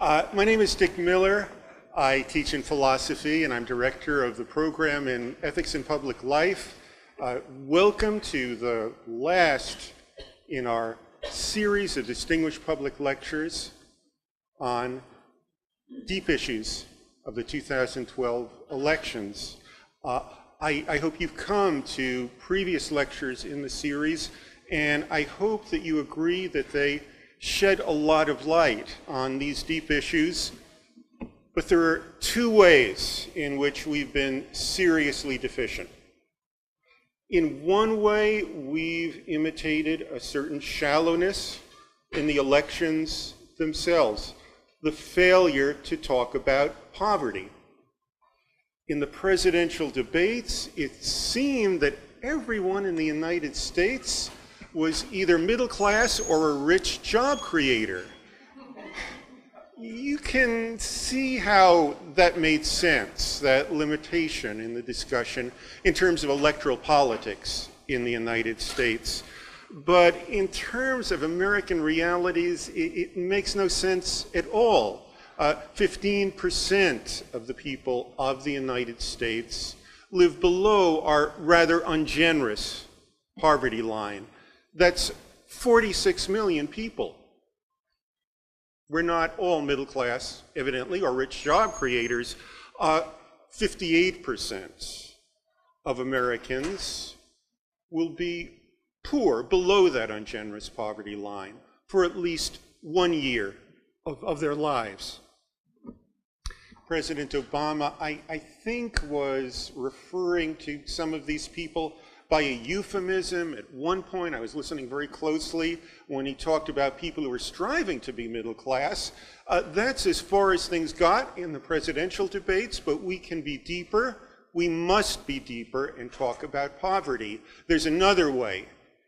My name is Dick Miller. I teach in philosophy and I'm director of the program in ethics and public life. Welcome to the last in our series of distinguished public lectures on deep issues of the 2012 elections. I hope you've come to previous lectures in the series, and I hope that you agree that they shed a lot of light on these deep issues. But there are two ways in which we've been seriously deficient. In one way, we've imitated a certain shallowness in the elections themselves, the failure to talk about poverty. In the presidential debates, it seemed that everyone in the United States was either middle class or a rich job creator. You can see how that made sense, that limitation in the discussion in terms of electoral politics in the United States. But in terms of American realities, it makes no sense at all. 15% of the people of the United States live below our rather ungenerous poverty line. That's 46 million people. We're not all middle class, evidently, or rich job creators. 58% of Americans will be poor, below that ungenerous poverty line, for at least 1 year of their lives. President Obama, I think, was referring to some of these people by a euphemism. At one point, I was listening very closely when he talked about people who were striving to be middle class. That's as far as things got in the presidential debates, but we can be deeper. We must be deeper and talk about poverty. There's another way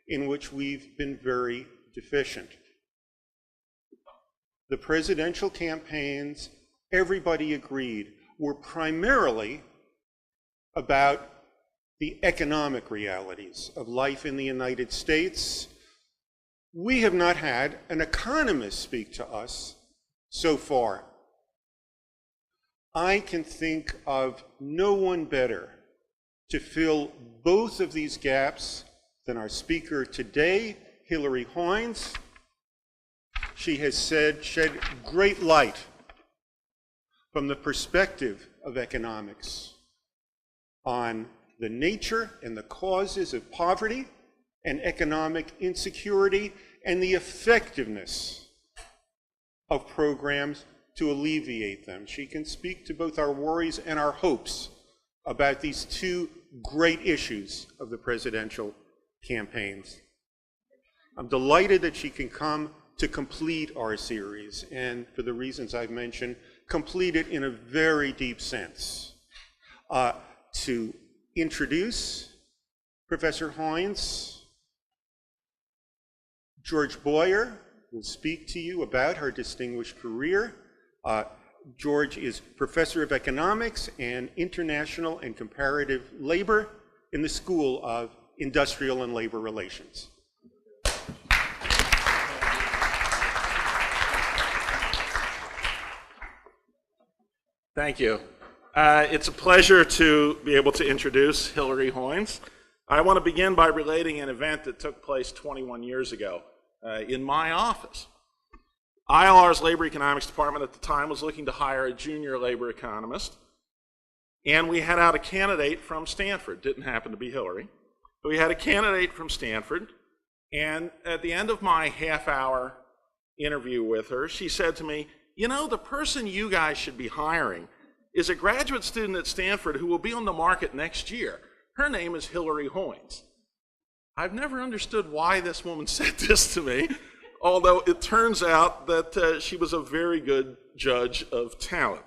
in which we've been very deficient. The presidential campaigns, everybody agreed, were primarily about the economic realities of life in the United States. We have not had an economist speak to us so far. I can think of no one better to fill both of these gaps than our speaker today, Hilary Hoynes. She has shed great light from the perspective of economics on the nature and the causes of poverty and economic insecurity and the effectiveness of programs to alleviate them. She can speak to both our worries and our hopes about these two great issues of the presidential campaigns. I'm delighted that she can come to complete our series, and for the reasons I've mentioned, complete it in a very deep sense. To introduce Professor Hoynes, George Boyer will speak to you about her distinguished career. George is Professor of Economics and International and Comparative Labor in the School of Industrial and Labor Relations. Thank you. It's a pleasure to be able to introduce Hilary Hoynes. I want to begin by relating an event that took place 21 years ago in my office. ILR's Labor Economics Department at the time was looking to hire a junior labor economist, and we had out a candidate from Stanford. Didn't happen to be Hilary, but we had a candidate from Stanford, and at the end of my half-hour interview with her, she said to me, "You know, the person you guys should be hiring is a graduate student at Stanford who will be on the market next year. Her name is Hilary Hoynes." I've never understood why this woman said this to me, although it turns out that she was a very good judge of talent.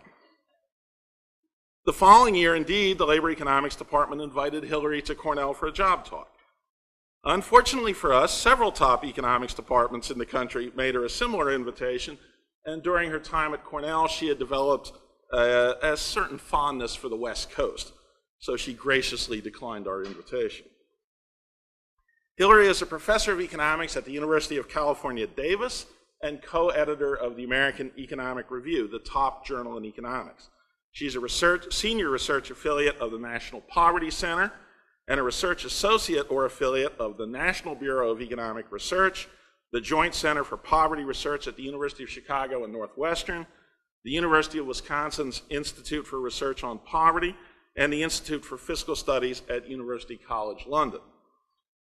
The following year, indeed, the Labor Economics Department invited Hilary to Cornell for a job talk. Unfortunately for us, several top economics departments in the country made her a similar invitation, and during her time at Cornell, she had developed a certain fondness for the West Coast, so she graciously declined our invitation. Hilary is a professor of economics at the University of California, Davis, and co-editor of the American Economic Review, the top journal in economics. She's a senior research affiliate of the National Poverty Center and a research associate or affiliate of the National Bureau of Economic Research, the Joint Center for Poverty Research at the University of Chicago and Northwestern, the University of Wisconsin's Institute for Research on Poverty, and the Institute for Fiscal Studies at University College London.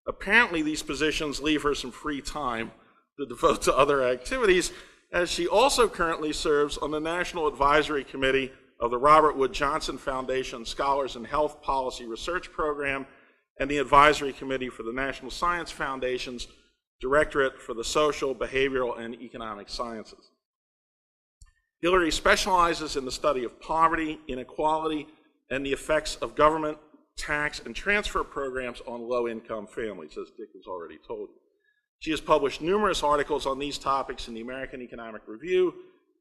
Apparently, these positions leave her some free time to devote to other activities, as she also currently serves on the National Advisory Committee of the Robert Wood Johnson Foundation Scholars in Health Policy Research Program and the Advisory Committee for the National Science Foundation's Directorate for the Social, Behavioral, and Economic Sciences. Hilary specializes in the study of poverty, inequality, and the effects of government, tax, and transfer programs on low-income families, as Dick has already told you. She has published numerous articles on these topics in the American Economic Review,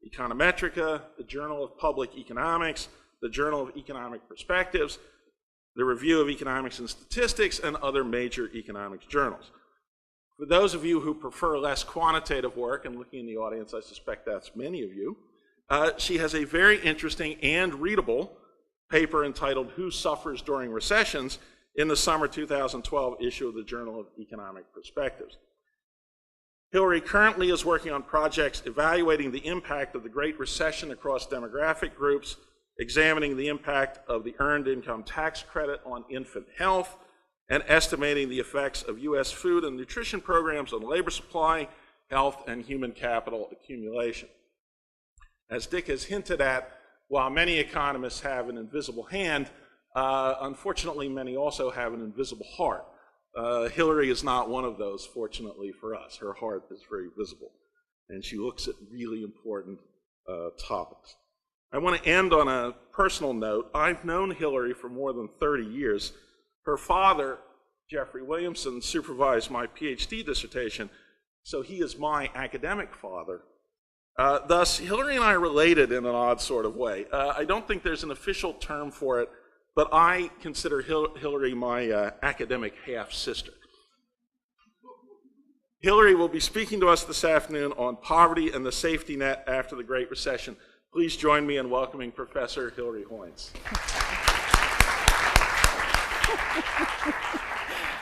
Econometrica, the Journal of Public Economics, the Journal of Economic Perspectives, the Review of Economics and Statistics, and other major economics journals. For those of you who prefer less quantitative work, and looking in the audience, I suspect that's many of you, she has a very interesting and readable paper entitled Who Suffers During Recessions in the summer 2012 issue of the Journal of Economic Perspectives. Hilary currently is working on projects evaluating the impact of the Great Recession across demographic groups, examining the impact of the Earned Income Tax Credit on infant health, and estimating the effects of U.S. food and nutrition programs on labor supply, health, and human capital accumulation. As Dick has hinted at, while many economists have an invisible hand, unfortunately many also have an invisible heart. Hilary is not one of those, fortunately for us. Her heart is very visible, and she looks at really important topics. I want to end on a personal note. I've known Hilary for more than 30 years. Her father, Jeffrey Williamson, supervised my PhD dissertation, so he is my academic father. Thus, Hilary and I are related in an odd sort of way. I don't think there's an official term for it, but I consider Hilary my academic half-sister. Hilary will be speaking to us this afternoon on poverty and the safety net after the Great Recession. Please join me in welcoming Professor Hilary Hoynes.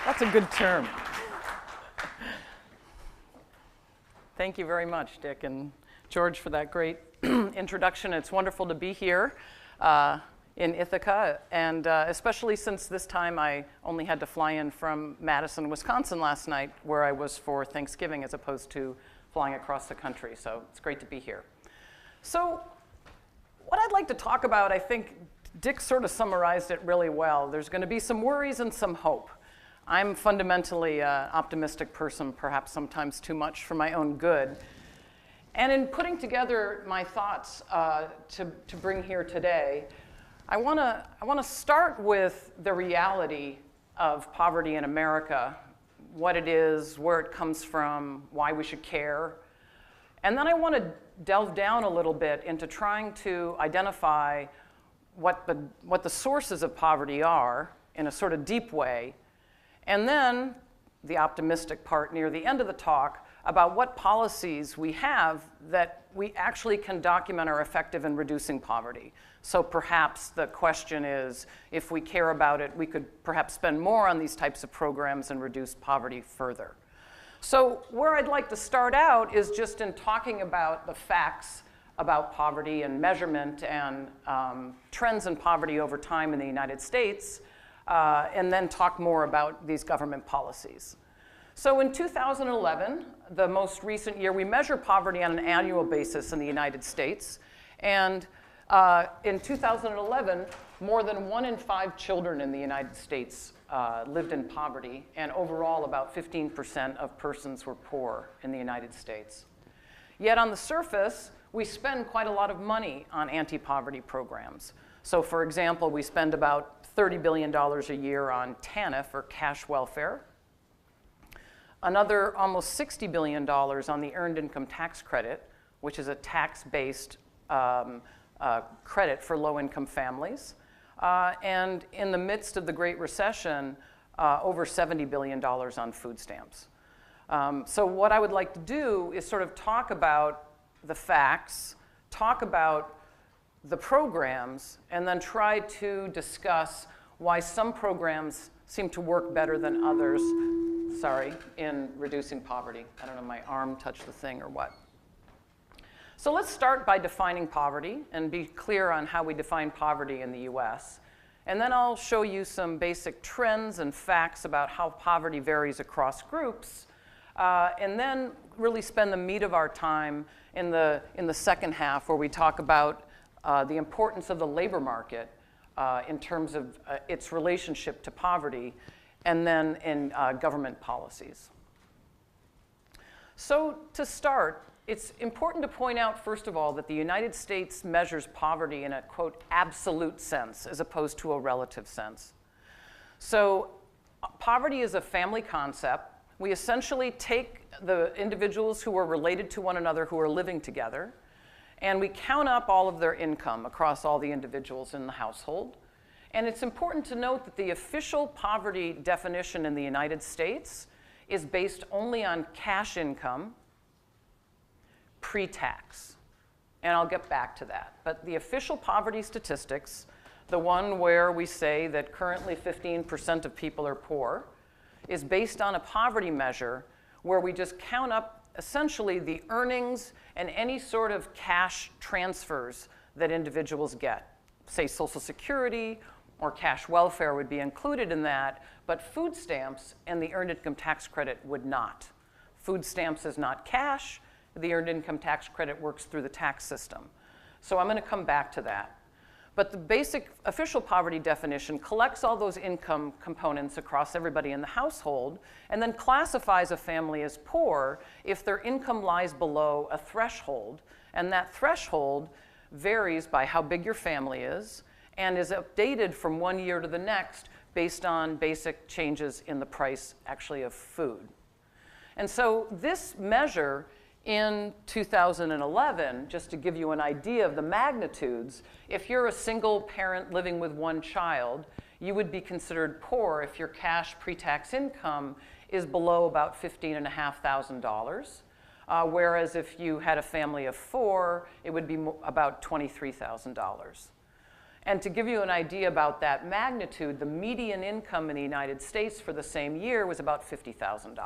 That's a good term. Thank you very much, Dick and George, for that great introduction. It's wonderful to be here in Ithaca, and especially since this time I only had to fly in from Madison, Wisconsin last night, where I was for Thanksgiving, as opposed to flying across the country. So it's great to be here. So what I'd like to talk about, I think Dick sort of summarized it really well. There's going to be some worries and some hope. I'm fundamentally an optimistic person, perhaps sometimes too much for my own good. And in putting together my thoughts to bring here today, I want to start with the reality of poverty in America, what it is, where it comes from, why we should care. And then I want to delve down a little bit into trying to identify what the sources of poverty are in a sort of deep way. And then the optimistic part near the end of the talk about what policies we have that we actually can document are effective in reducing poverty. So perhaps the question is, if we care about it, we could perhaps spend more on these types of programs and reduce poverty further. So where I'd like to start out is just in talking about the facts about poverty and measurement and trends in poverty over time in the United States, and then talk more about these government policies. So in 2011, the most recent year, we measure poverty on an annual basis in the United States. And in 2011, more than 1 in 5 children in the United States lived in poverty, and overall about 15% of persons were poor in the United States. Yet on the surface, we spend quite a lot of money on anti-poverty programs. So for example, we spend about $30 billion a year on TANF, or cash welfare. Another almost $60 billion on the Earned Income Tax Credit, which is a tax-based credit for low-income families. And in the midst of the Great Recession, over $70 billion on food stamps. So what I would like to do is sort of talk about the facts, talk about the programs, and then try to discuss why some programs seem to work better than others, in reducing poverty. I don't know, my arm touched the thing or what. So let's start by defining poverty and be clear on how we define poverty in the US. And then I'll show you some basic trends and facts about how poverty varies across groups, and then really spend the meat of our time in the second half where we talk about the importance of the labor market in terms of its relationship to poverty, and then in government policies. So to start, it's important to point out, first of all, that the United States measures poverty in a, quote, absolute sense as opposed to a relative sense. So poverty is a family concept. We essentially take the individuals who are related to one another who are living together, and we count up all of their income across all the individuals in the household. And it's important to note that the official poverty definition in the United States is based only on cash income, pre-tax. And I'll get back to that. But the official poverty statistics, the one where we say that currently 15% of people are poor, is based on a poverty measure where we just count up essentially the earnings and any sort of cash transfers that individuals get. Say Social Security or cash welfare would be included in that, but food stamps and the Earned Income Tax Credit would not. Food stamps is not cash. The Earned Income Tax Credit works through the tax system. So I'm going to come back to that. But the basic official poverty definition collects all those income components across everybody in the household and then classifies a family as poor if their income lies below a threshold. And that threshold varies by how big your family is and is updated from one year to the next based on basic changes in the price, actually, of food. And so this measure in 2011, just to give you an idea of the magnitudes, if you're a single parent living with one child, you would be considered poor if your cash pre-tax income is below about $15,500. Whereas if you had a family of 4, it would be about $23,000. And to give you an idea about that magnitude, the median income in the United States for the same year was about $50,000.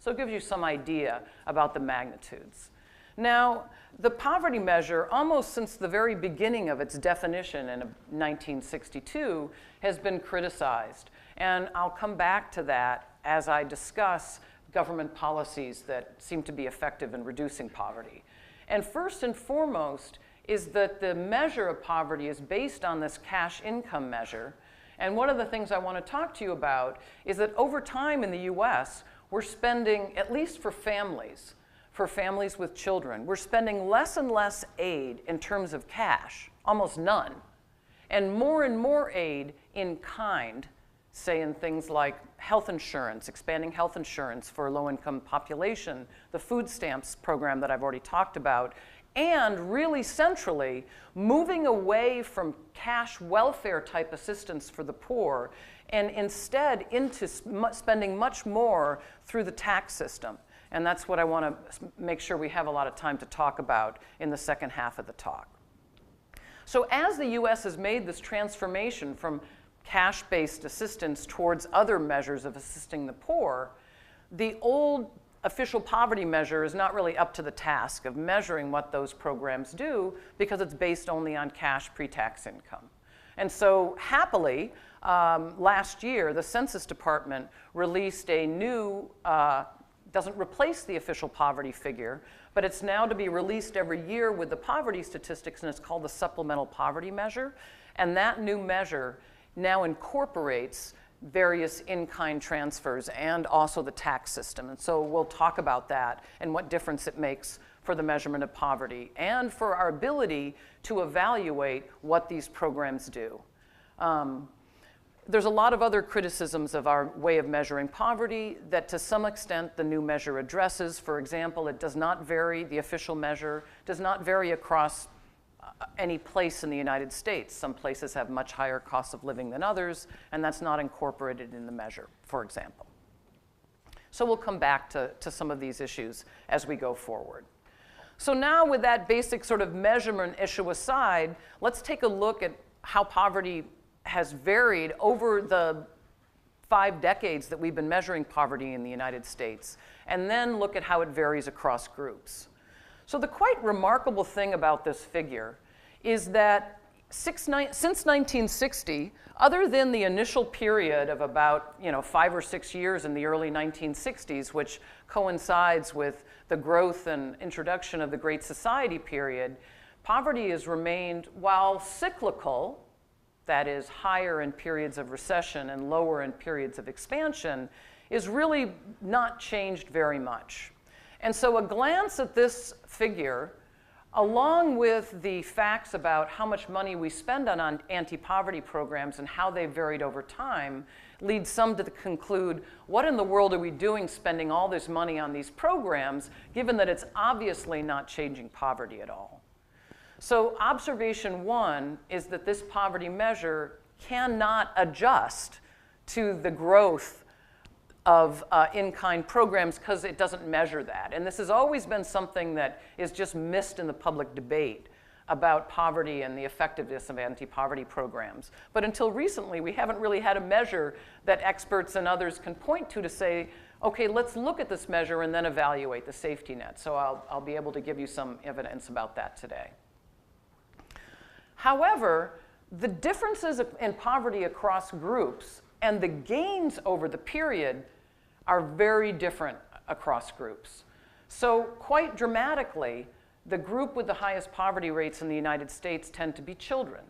So it gives you some idea about the magnitudes. Now, the poverty measure, almost since the very beginning of its definition in 1962, has been criticized. And I'll come back to that as I discuss government policies that seem to be effective in reducing poverty. And first and foremost is that the measure of poverty is based on this cash income measure. And one of the things I want to talk to you about is that over time in the US, we're spending, at least for families with children, we're spending less and less aid in terms of cash, almost none, and more aid in kind, say in things like health insurance, expanding health insurance for a low-income population, the food stamps program that I've already talked about, and really centrally, moving away from cash welfare type assistance for the poor and instead into spending much more through the tax system. And that's what I want to make sure we have a lot of time to talk about in the second half of the talk. So as the US has made this transformation from cash-based assistance towards other measures of assisting the poor, the old official poverty measure is not really up to the task of measuring what those programs do because it's based only on cash pre-tax income. And so happily, last year, the Census Department released a new, doesn't replace the official poverty figure, but it's now to be released every year with the poverty statistics, and it's called the Supplemental Poverty Measure. And that new measure now incorporates various in-kind transfers and also the tax system. And so we'll talk about that and what difference it makes for the measurement of poverty and for our ability to evaluate what these programs do. There's a lot of other criticisms of our way of measuring poverty that to some extent the new measure addresses. For example, it does not vary, the official measure does not vary across any place in the United States. Some places have much higher costs of living than others, and that's not incorporated in the measure, for example. So we'll come back to some of these issues as we go forward. So now with that basic sort of measurement issue aside, let's take a look at how poverty has varied over the 5 decades that we've been measuring poverty in the United States, and then look at how it varies across groups. So the quite remarkable thing about this figure is that since 1960, other than the initial period of about 5 or 6 years in the early 1960s, which coincides with the growth and introduction of the Great Society period, poverty has remained, while cyclical, that is higher in periods of recession and lower in periods of expansion, is really not changed very much. And so a glance at this figure, along with the facts about how much money we spend on anti-poverty programs and how they've varied over time, leads some to conclude, what in the world are we doing spending all this money on these programs, given that it's obviously not changing poverty at all? So observation 1 is that this poverty measure cannot adjust to the growth of in-kind programs because it doesn't measure that. And this has always been something that is just missed in the public debate about poverty and the effectiveness of anti-poverty programs. But until recently, we haven't really had a measure that experts and others can point to say, okay, let's look at this measure and then evaluate the safety net. So I'll be able to give you some evidence about that today. However, the differences in poverty across groups and the gains over the period are very different across groups. So quite dramatically, the group with the highest poverty rates in the United States tend to be children.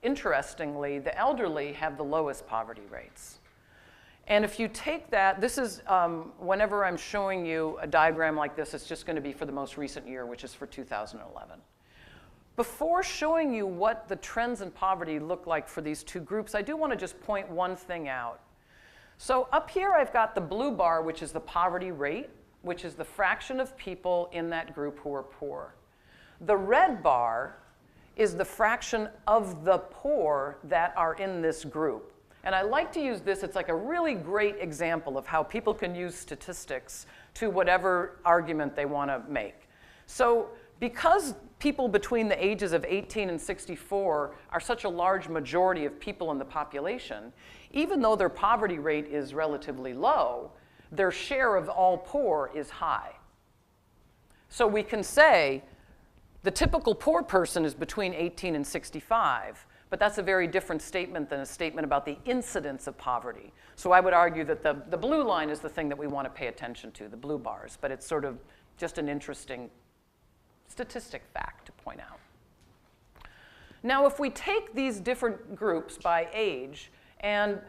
Interestingly, the elderly have the lowest poverty rates. And if you take that, this is, whenever I'm showing you a diagram like this, it's just going to be for the most recent year, which is for 2011. Before showing you what the trends in poverty look like for these two groups, I do want to just point one thing out. So up here I've got the blue bar, which is the poverty rate, which is the fraction of people in that group who are poor. The red bar is the fraction of the poor that are in this group. And I like to use this, it's like a really great example of how people can use statistics to whatever argument they want to make. So because people between the ages of 18 and 64 are such a large majority of people in the population, even though their poverty rate is relatively low, their share of all poor is high. So we can say the typical poor person is between 18 and 65, but that's a very different statement than a statement about the incidence of poverty. So I would argue that the blue line is the thing that we want to pay attention to, the blue bars, but it's sort of just an interesting statistic fact to point out. Now, if we take these different groups by age and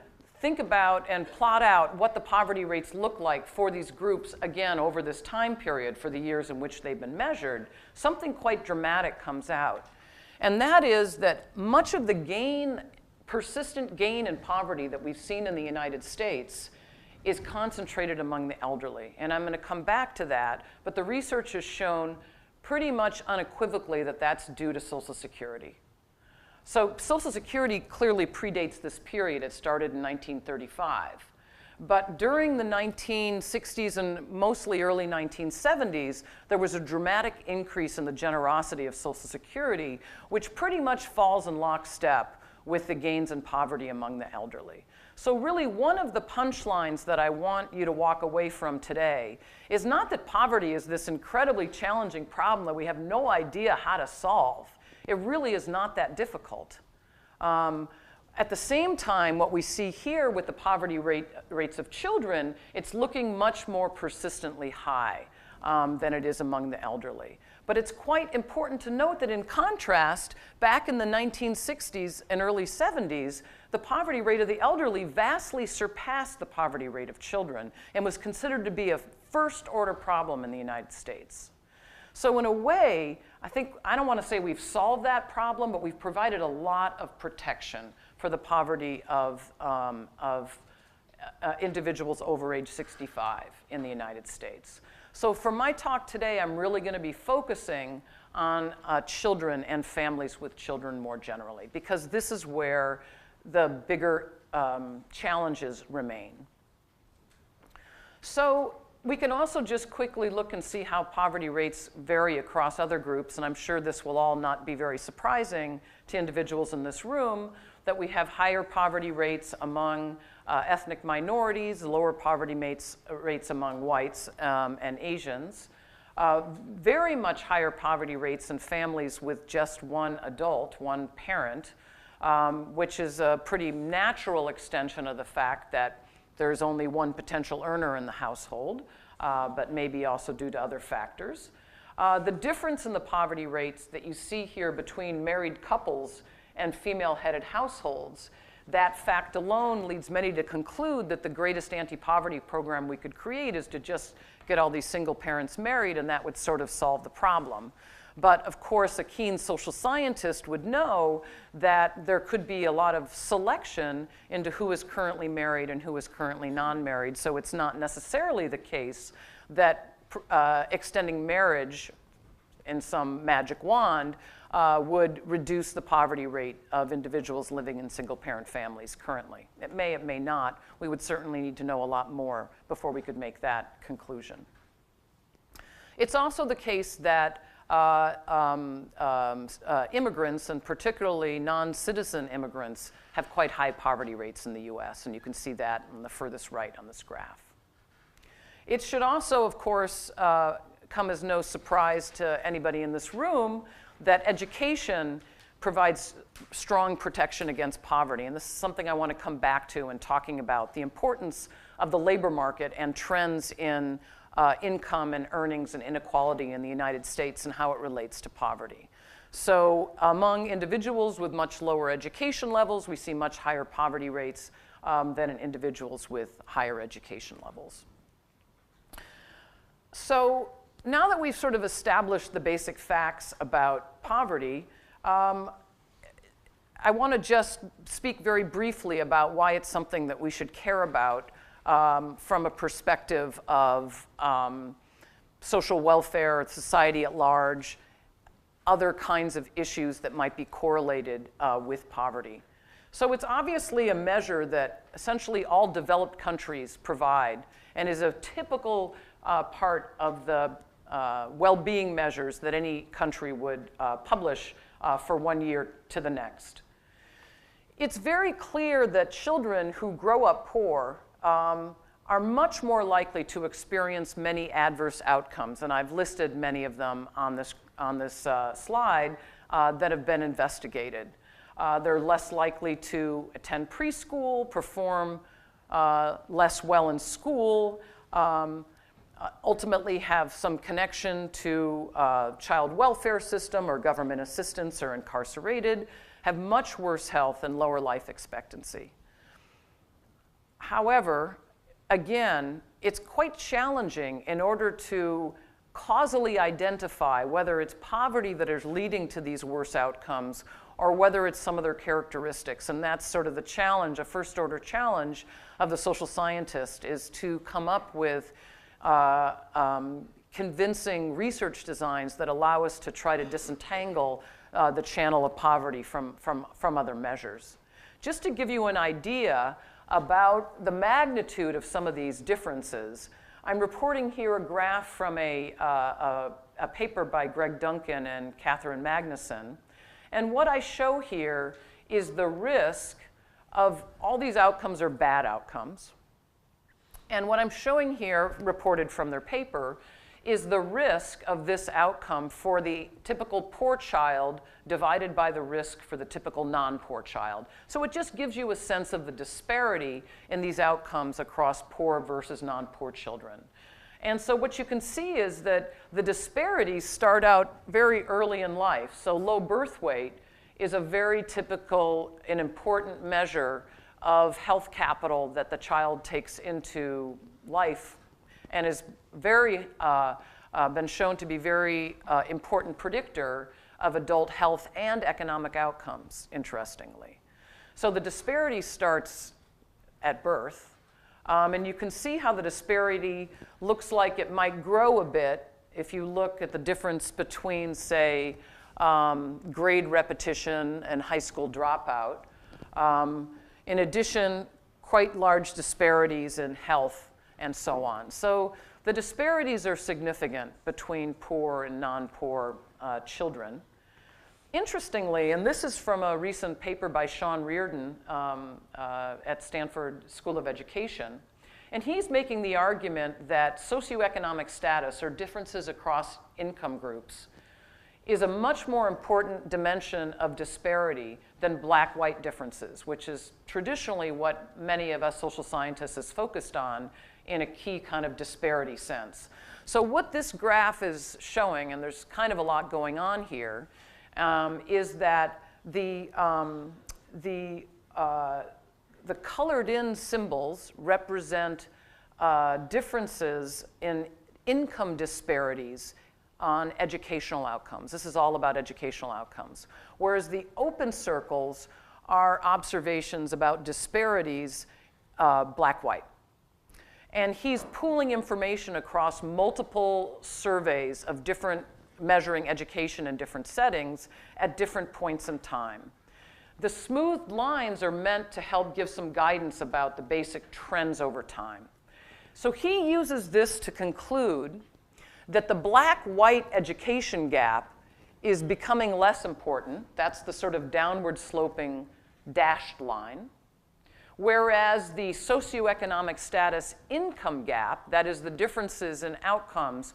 think about and plot out what the poverty rates look like for these groups, again, over this time period for the years in which they've been measured, something quite dramatic comes out. And that is that much of the persistent gain in poverty that we've seen in the United States is concentrated among the elderly. And I'm going to come back to that, but the research has shown pretty much unequivocally that that's due to Social Security. So Social Security clearly predates this period. It started in 1935. But during the 1960s and mostly early 1970s, there was a dramatic increase in the generosity of Social Security, which pretty much falls in lockstep with the gains in poverty among the elderly. So really, one of the punchlines that I want you to walk away from today is not that poverty is this incredibly challenging problem that we have no idea how to solve. It really is not that difficult. At the same time, what we see here with the poverty rates of children, it's looking much more persistently high than it is among the elderly. But it's quite important to note that in contrast, back in the 1960s and early 70s, the poverty rate of the elderly vastly surpassed the poverty rate of children and was considered to be a first-order problem in the United States. So in a way, I don't want to say we've solved that problem, but we've provided a lot of protection for the poverty of individuals over age 65 in the United States. So for my talk today, I'm really going to be focusing on children and families with children more generally, because this is where the bigger challenges remain. So we can also just quickly look and see how poverty rates vary across other groups, and I'm sure this will all not be very surprising to individuals in this room, that we have higher poverty rates among ethnic minorities, lower poverty rates among whites and Asians, very much higher poverty rates in families with just one adult, one parent, which is a pretty natural extension of the fact that there's only one potential earner in the household, but maybe also due to other factors. The difference in the poverty rates that you see here between married couples and female-headed households, that fact alone leads many to conclude that the greatest anti-poverty program we could create is to just get all these single parents married, and that would sort of solve the problem. But of course, a keen social scientist would know that there could be a lot of selection into who is currently married and who is currently non-married. So it's not necessarily the case that extending marriage in some magic wand would reduce the poverty rate of individuals living in single-parent families currently. It may not. We would certainly need to know a lot more before we could make that conclusion. It's also the case that immigrants, and particularly non-citizen immigrants, have quite high poverty rates in the US, and you can see that on the furthest right on this graph. It should also, of course, come as no surprise to anybody in this room that education provides strong protection against poverty, and this is something I want to come back to in talking about the importance of the labor market and trends in income and earnings and inequality in the United States and how it relates to poverty. So among individuals with much lower education levels, we see much higher poverty rates than in individuals with higher education levels. So now that we've sort of established the basic facts about poverty, I want to just speak very briefly about why it's something that we should care about from a perspective of social welfare, society at large, other kinds of issues that might be correlated with poverty. So it's obviously a measure that essentially all developed countries provide and is a typical part of the well-being measures that any country would publish for 1 year to the next. It's very clear that children who grow up poor are much more likely to experience many adverse outcomes, and I've listed many of them on this slide that have been investigated. They're less likely to attend preschool, perform less well in school, ultimately have some connection to child welfare system or government assistance, or incarcerated, have much worse health and lower life expectancy. However, again, it's quite challenging in order to causally identify whether it's poverty that is leading to these worse outcomes or whether it's some other characteristics. And that's sort of the challenge, a first-order challenge of the social scientist, is to come up with convincing research designs that allow us to try to disentangle the channel of poverty from other measures. Just to give you an idea about the magnitude of some of these differences, I'm reporting here a graph from a paper by Greg Duncan and Catherine Magnuson. And what I show here is the risk of all these outcomes are bad outcomes. And what I'm showing here, reported from their paper, is the risk of this outcome for the typical poor child divided by the risk for the typical non-poor child. So it just gives you a sense of the disparity in these outcomes across poor versus non-poor children. And so what you can see is that the disparities start out very early in life. So low birth weight is a very typical and important measure of health capital that the child takes into life, and is very been shown to be very important predictor of adult health and economic outcomes, interestingly. So the disparity starts at birth, and you can see how the disparity looks like it might grow a bit if you look at the difference between, say, grade repetition and high school dropout. In addition, quite large disparities in health and so on. So the disparities are significant between poor and non-poor children. Interestingly, and this is from a recent paper by Sean Reardon at Stanford School of Education, and he's making the argument that socioeconomic status, or differences across income groups, is a much more important dimension of disparity than black-white differences, which is traditionally what many of us social scientists is focused on in a key kind of disparity sense. So what this graph is showing, and there's kind of a lot going on here, is that the colored-in symbols represent differences in income disparities on educational outcomes. This is all about educational outcomes. Whereas the open circles are observations about disparities, black-white. And he's pooling information across multiple surveys of different measuring education in different settings at different points in time. The smooth lines are meant to help give some guidance about the basic trends over time. So he uses this to conclude that the black-white education gap is becoming less important. That's the sort of downward sloping dashed line. Whereas the socioeconomic status income gap, that is the differences in outcomes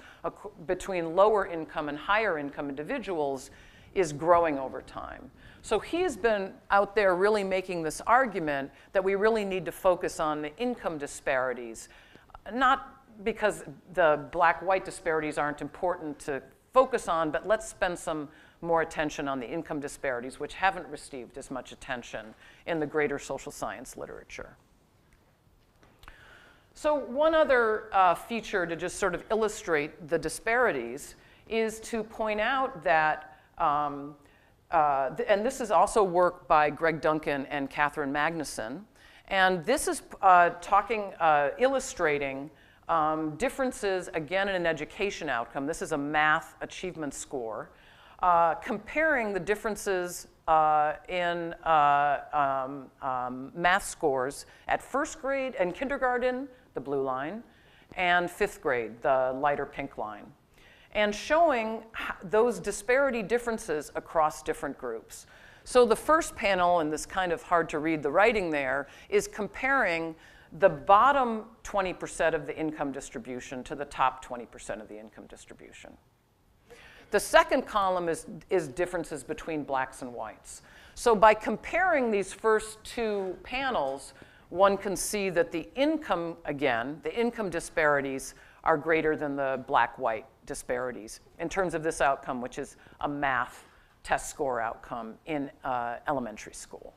between lower income and higher income individuals, is growing over time. So he's been out there really making this argument that we really need to focus on the income disparities, not because the black-white disparities aren't important to focus on, but let's spend some more attention on the income disparities, which haven't received as much attention in the greater social science literature. So one other feature to just sort of illustrate the disparities is to point out that, and this is also work by Greg Duncan and Catherine Magnuson, and this is illustrating differences, again, in an education outcome. This is a math achievement score, comparing the differences in math scores at first grade and kindergarten, the blue line, and fifth grade, the lighter pink line, and showing those disparity differences across different groups. So the first panel, and this kind of hard to read the writing there, is comparing the bottom 20% of the income distribution to the top 20% of the income distribution. The second column is differences between blacks and whites. So by comparing these first two panels, one can see that the income disparities are greater than the black-white disparities in terms of this outcome, which is a math test score outcome in elementary school.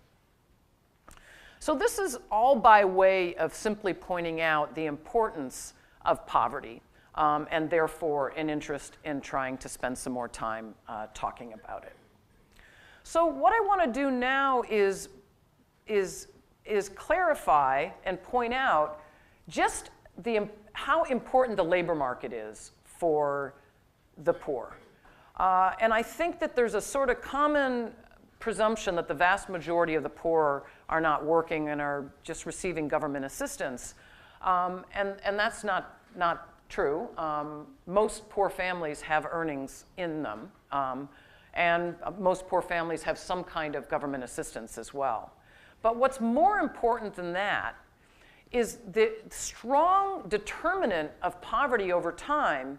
So this is all by way of simply pointing out the importance of poverty, and therefore an interest in trying to spend some more time talking about it. So what I want to do now is clarify and point out just how important the labor market is for the poor. And I think that there's a sort of common presumption that the vast majority of the poor are not working and are just receiving government assistance. And that's not true. Most poor families have earnings in them. And most poor families have some kind of government assistance as well. But what's more important than that is the strong determinant of poverty over time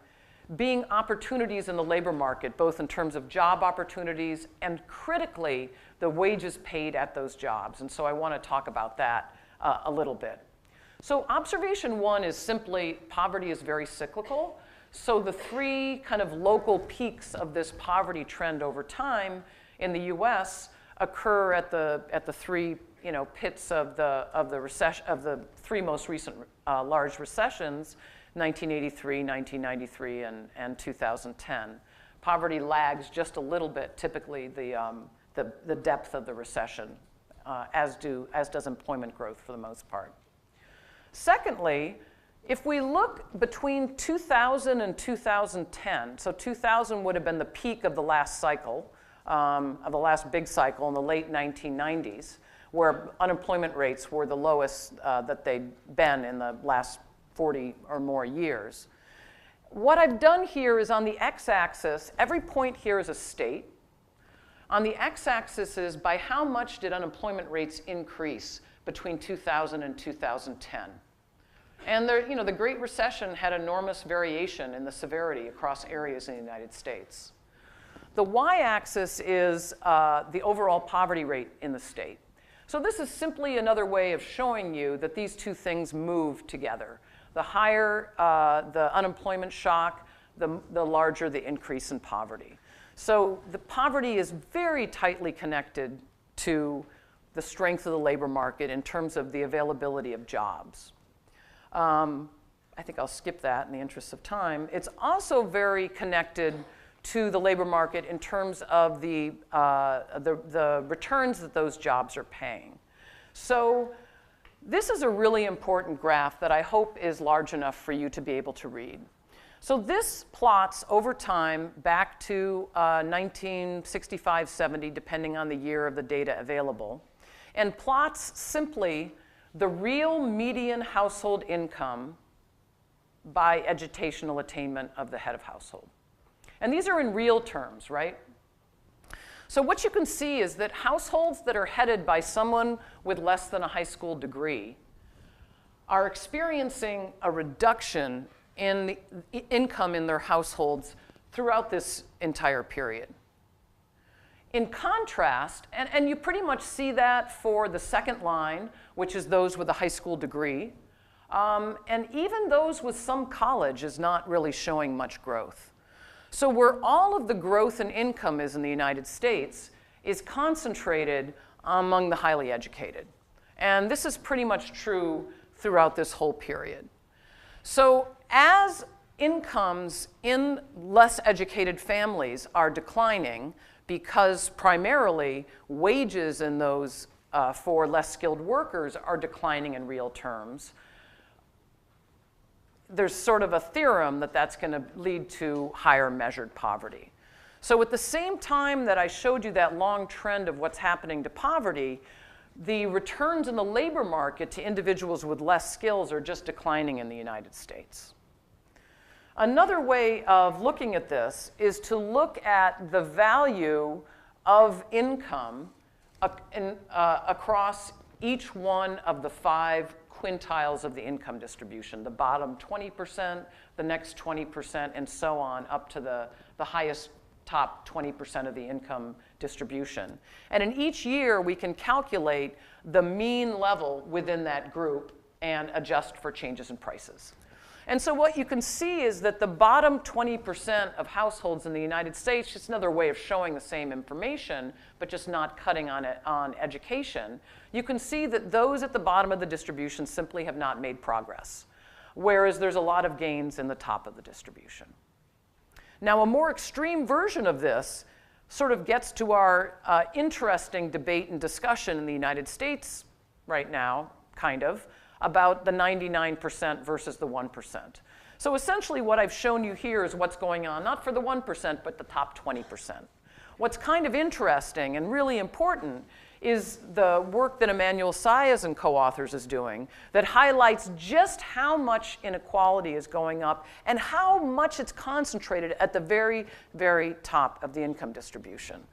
being opportunities in the labor market, both in terms of job opportunities and critically, the wages paid at those jobs. And so I want to talk about that a little bit. So observation one is simply poverty is very cyclical. So the three kind of local peaks of this poverty trend over time in the US occur at the three pits of the recession, of the three most recent large recessions, 1983, 1993, and 2010. Poverty lags just a little bit, typically the depth of the recession, as does employment growth for the most part. Secondly, if we look between 2000 and 2010, so 2000 would have been the peak of the last cycle, of the last big cycle in the late 1990s, where unemployment rates were the lowest that they'd been in the last 40 or more years. What I've done here is on the x-axis, every point here is a state. On the x-axis is by how much did unemployment rates increase between 2000 and 2010. And the Great Recession had enormous variation in the severity across areas in the United States. The y-axis is the overall poverty rate in the state. So this is simply another way of showing you that these two things move together. The higher the unemployment shock, the larger the increase in poverty. So the poverty is very tightly connected to the strength of the labor market in terms of the availability of jobs. I think I'll skip that in the interest of time. It's also very connected to the labor market in terms of the returns that those jobs are paying. So this is a really important graph that I hope is large enough for you to be able to read. So this plots over time back to 1965-70, depending on the year of the data available, and plots simply the real median household income by educational attainment of the head of household. And these are in real terms, right? So what you can see is that households that are headed by someone with less than a high school degree are experiencing a reduction in the income in their households throughout this entire period. In contrast, and you pretty much see that for the second line, which is those with a high school degree, and even those with some college is not really showing much growth. So where all of the growth in income is in the United States is concentrated among the highly educated. And this is pretty much true throughout this whole period. So as incomes in less educated families are declining, because primarily wages in those for less skilled workers are declining in real terms, there's sort of a theorem that that's going to lead to higher measured poverty. So at the same time that I showed you that long trend of what's happening to poverty, the returns in the labor market to individuals with less skills are just declining in the United States. Another way of looking at this is to look at the value of income across each one of the 5 quintiles of the income distribution, the bottom 20%, the next 20%, and so on, up to the highest top 20% of the income distribution. And in each year, we can calculate the mean level within that group and adjust for changes in prices. And so what you can see is that the bottom 20% of households in the United States, just another way of showing the same information, but just not cutting on it on education, you can see that those at the bottom of the distribution simply have not made progress, whereas there's a lot of gains in the top of the distribution. Now, a more extreme version of this sort of gets to our interesting debate and discussion in the United States right now, kind of, about the 99% versus the 1%. So essentially what I've shown you here is what's going on, not for the 1%, but the top 20%. What's kind of interesting and really important is the work that Emmanuel Saez and co-authors is doing that highlights just how much inequality is going up and how much it's concentrated at the very, very top of the income distribution.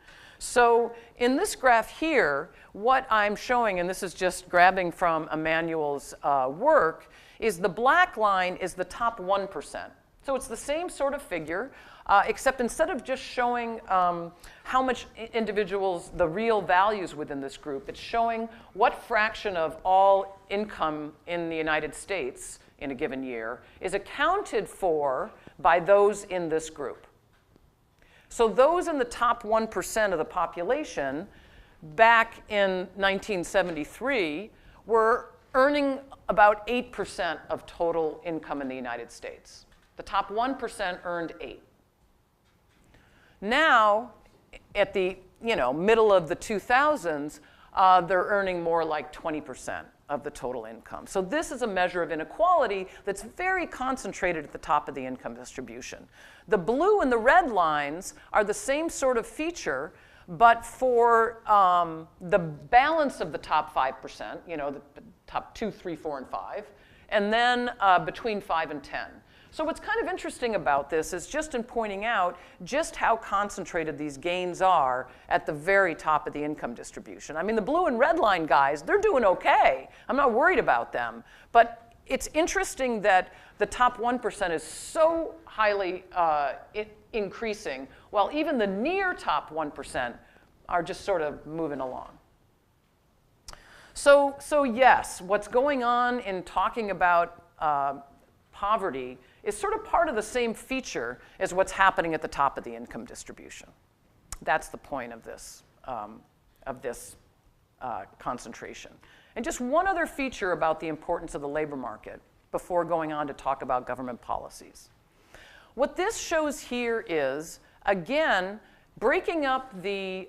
So in this graph here, what I'm showing, and this is just grabbing from Emmanuel's work, is the black line is the top 1%. So it's the same sort of figure, except instead of just showing how much individuals, the real values within this group, it's showing what fraction of all income in the United States in a given year is accounted for by those in this group. So those in the top 1% of the population back in 1973 were earning about 8% of total income in the United States. The top 1% earned 8%. Now, at the middle of the 2000s, they're earning more like 20% of the total income. So this is a measure of inequality that's very concentrated at the top of the income distribution. The blue and the red lines are the same sort of feature, but for the balance of the top 5%, the top 2, 3, 4, and 5, and then between 5 and 10. So what's kind of interesting about this is just in pointing out just how concentrated these gains are at the very top of the income distribution. I mean, the blue and red line guys, they're doing okay. I'm not worried about them. But it's interesting that the top 1% is so highly increasing, while even the near top 1% are just sort of moving along. So yes, what's going on in talking about poverty is sort of part of the same feature as what's happening at the top of the income distribution. That's the point of this concentration. And just one other feature about the importance of the labor market before going on to talk about government policies. What this shows here is, again, breaking up the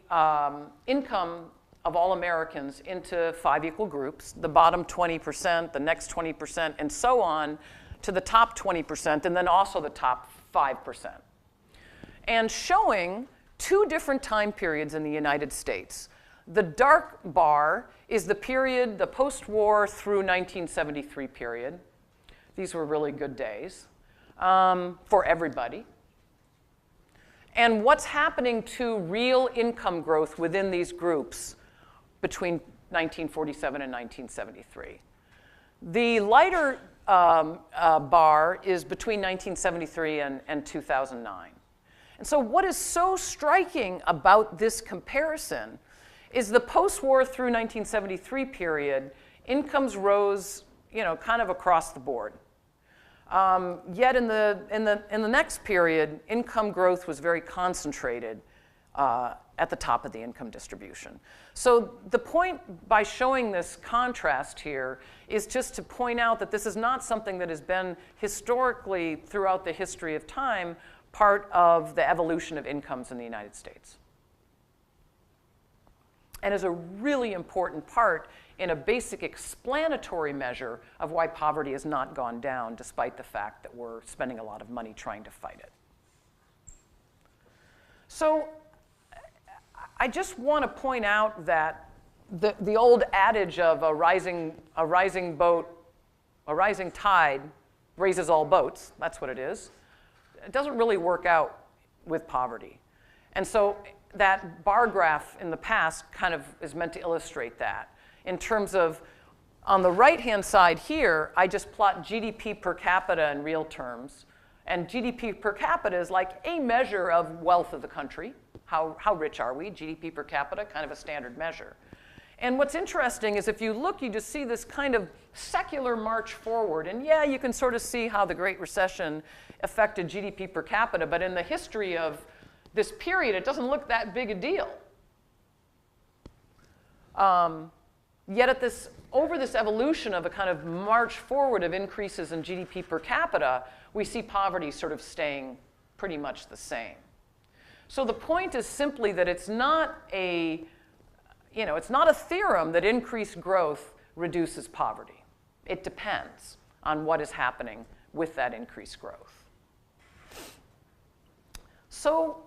income of all Americans into 5 equal groups, the bottom 20%, the next 20%, and so on, to the top 20%, and then also the top 5%. And showing 2 different time periods in the United States. The dark bar is the period, the post-war through 1973 period. These were really good days for everybody. And what's happening to real income growth within these groups between 1947 and 1973. The lighter bar is between 1973 and 2009. And so what is so striking about this comparison is the post-war through 1973 period, incomes rose, kind of across the board. Yet in the next period, income growth was very concentrated at the top of the income distribution. So the point by showing this contrast here is just to point out that this is not something that has been historically, throughout the history of time, part of the evolution of incomes in the United States. And is a really important part in a basic explanatory measure of why poverty has not gone down, despite the fact that we're spending a lot of money trying to fight it. So I just want to point out that the old adage of a rising tide raises all boats, that's what it is, it doesn't really work out with poverty. And so that bar graph in the past kind of is meant to illustrate that. In terms of, on the right-hand side here, I just plot GDP per capita in real terms. And GDP per capita is like a measure of wealth of the country. How rich are we? GDP per capita, kind of a standard measure. And what's interesting is if you look, you just see this kind of secular march forward. And yeah, you can sort of see how the Great Recession affected GDP per capita. But in the history of this period, it doesn't look that big a deal. Yet over this evolution of a kind of march forward of increases in GDP per capita, we see poverty sort of staying pretty much the same. So the point is simply that it's not a theorem that increased growth reduces poverty. It depends on what is happening with that increased growth. So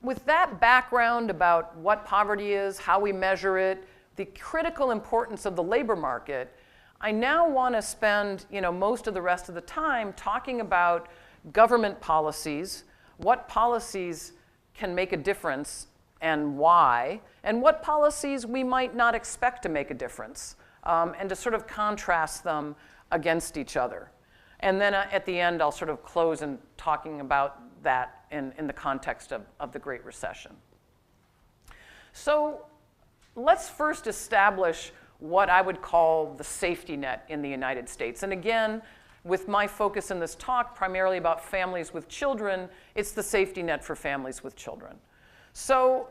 with that background about what poverty is, how we measure it, the critical importance of the labor market, I now want to spend most of the rest of the time talking about government policies, what policies can make a difference and why, and what policies we might not expect to make a difference, and to sort of contrast them against each other. And then at the end, I'll sort of close in talking about that in the context of the Great Recession. So let's first establish what I would call the safety net in the United States. And again, with my focus in this talk primarily about families with children, it's the safety net for families with children. So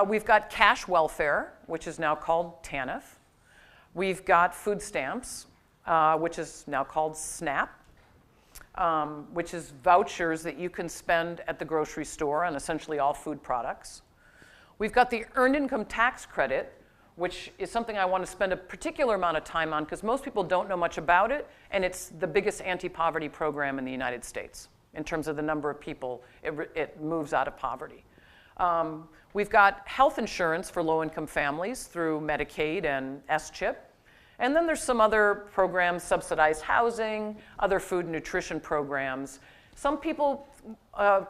we've got cash welfare, which is now called TANF. We've got food stamps, which is now called SNAP, which is vouchers that you can spend at the grocery store on essentially all food products. We've got the Earned Income Tax Credit, which is something I want to spend a particular amount of time on because most people don't know much about it, and it's the biggest anti-poverty program in the United States in terms of the number of people it moves out of poverty. We've got health insurance for low-income families through Medicaid and S-CHIP. And then there's some other programs, subsidized housing, other food and nutrition programs. Some people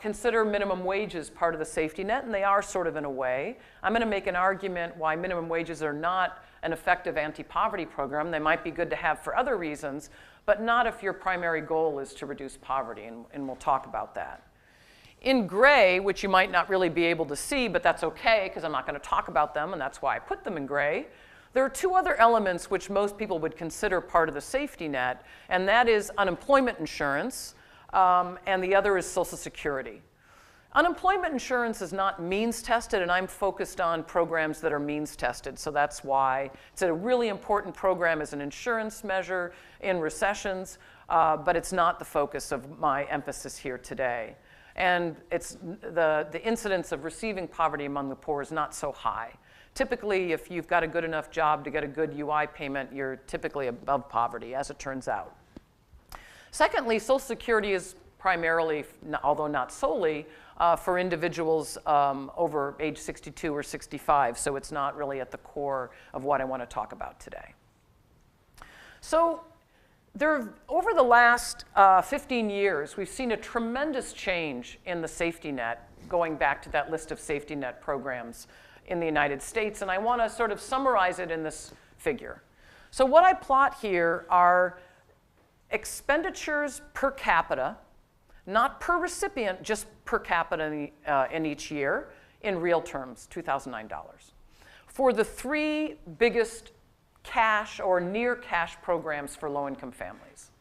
consider minimum wages part of the safety net, and they are sort of in a way. I'm going to make an argument why minimum wages are not an effective anti-poverty program. They might be good to have for other reasons, but not if your primary goal is to reduce poverty, and we'll talk about that. In gray, which you might not really be able to see, but that's okay because I'm not going to talk about them, and that's why I put them in gray. There are two other elements which most people would consider part of the safety net, and that is unemployment insurance, and the other is Social Security. Unemployment insurance is not means tested, and I'm focused on programs that are means tested, so that's why it's a really important program as an insurance measure in recessions, but it's not the focus of my emphasis here today. And it's the incidence of receiving poverty among the poor is not so high. Typically, if you've got a good enough job to get a good UI payment, you're typically above poverty, as it turns out. Secondly, Social Security is primarily, although not solely, for individuals over age 62 or 65, so it's not really at the core of what I want to talk about today. So over the last 15 years, we've seen a tremendous change in the safety net, going back to that list of safety net programs in the United States, and I want to sort of summarize it in this figure. So what I plot here are expenditures per capita, not per recipient, just per capita in each year, in real terms, $2,009, for the three biggest cash or near cash programs for low-income families.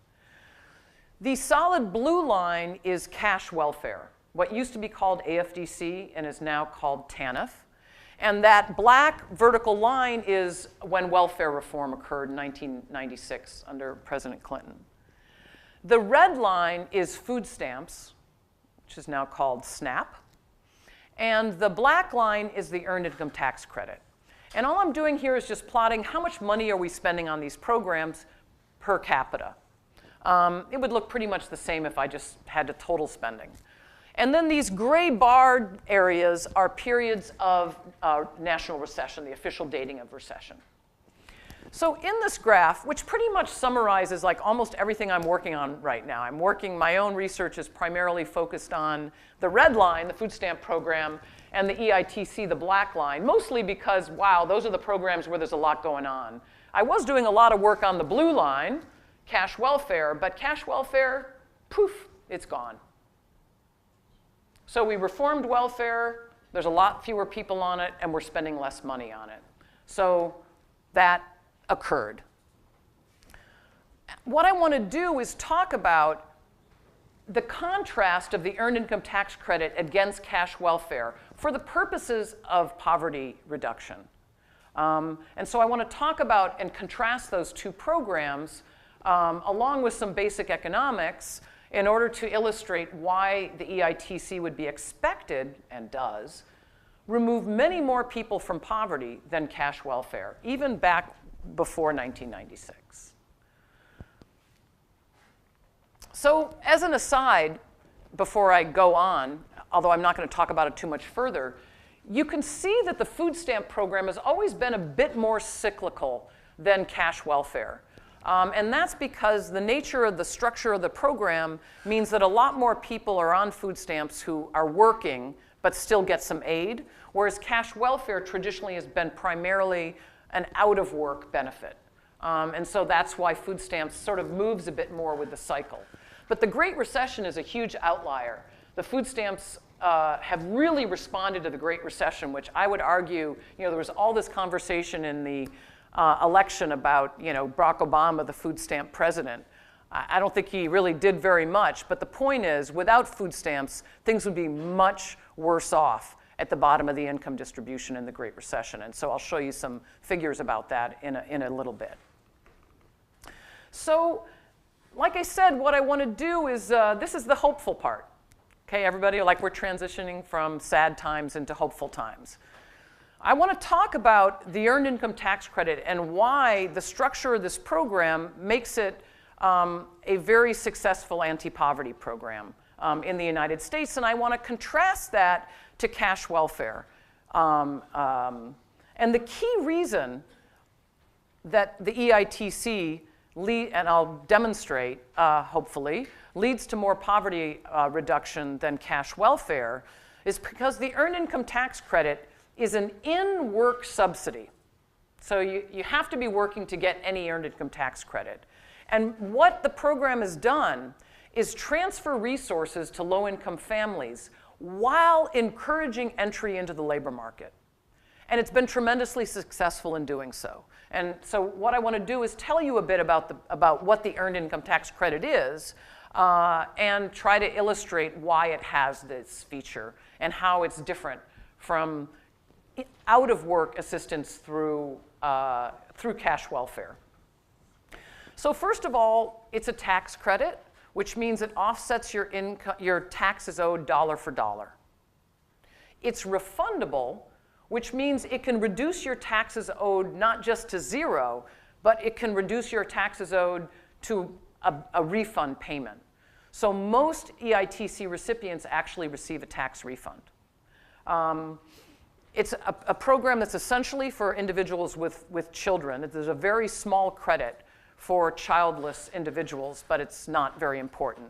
The solid blue line is cash welfare, what used to be called AFDC and is now called TANF. And that black vertical line is when welfare reform occurred in 1996 under President Clinton. The red line is food stamps, which is now called SNAP. And the black line is the earned income tax credit. And all I'm doing here is just plotting how much money are we spending on these programs per capita. It would look pretty much the same if I just had the total spending. And then these gray barred areas are periods of national recession, the official dating of recession. So in this graph, which pretty much summarizes like almost everything I'm working on right now, my own research is primarily focused on the red line, the food stamp program, and the EITC, the black line, mostly because, wow, those are the programs where there's a lot going on. I was doing a lot of work on the blue line, cash welfare, but cash welfare, poof, it's gone. So we reformed welfare, there's a lot fewer people on it, and we're spending less money on it. So that occurred. What I want to do is talk about the contrast of the earned income tax credit against cash welfare for the purposes of poverty reduction. And so I want to talk about and contrast those two programs along with some basic economics in order to illustrate why the EITC would be expected, and does, remove many more people from poverty than cash welfare, even back before 1996. So as an aside, before I go on, although I'm not going to talk about it too much further, you can see that the food stamp program has always been a bit more cyclical than cash welfare. And that's because the nature of the structure of the program means that a lot more people are on food stamps who are working but still get some aid, whereas cash welfare traditionally has been primarily an out-of-work benefit. And so that's why food stamps sort of moves a bit more with the cycle. But the Great Recession is a huge outlier. The food stamps have really responded to the Great Recession, which I would argue, there was all this conversation in the election about, Barack Obama, the food stamp president. I don't think he really did very much, but the point is, without food stamps, things would be much worse off at the bottom of the income distribution in the Great Recession. And so I'll show you some figures about that in a little bit. So, like I said, what I want to do is, this is the hopeful part. Okay, everybody, like we're transitioning from sad times into hopeful times. I want to talk about the earned income tax credit and why the structure of this program makes it a very successful anti-poverty program in the United States. And I want to contrast that to cash welfare. And the key reason that the EITC, and I'll demonstrate, hopefully, leads to more poverty reduction than cash welfare is because the Earned Income Tax Credit is an in-work subsidy. So you have to be working to get any Earned Income Tax Credit. And what the program has done is transfer resources to low-income families while encouraging entry into the labor market. And it's been tremendously successful in doing so. And so what I want to do is tell you a bit about what the Earned Income Tax Credit is and try to illustrate why it has this feature and how it's different from out-of-work assistance through cash welfare. So first of all, it's a tax credit, which means it offsets your taxes owed dollar for dollar. It's refundable, which means it can reduce your taxes owed not just to zero, but it can reduce your taxes owed to a refund payment. So most EITC recipients actually receive a tax refund. It's a program that's essentially for individuals with children. There's a very small credit for childless individuals, but it's not very important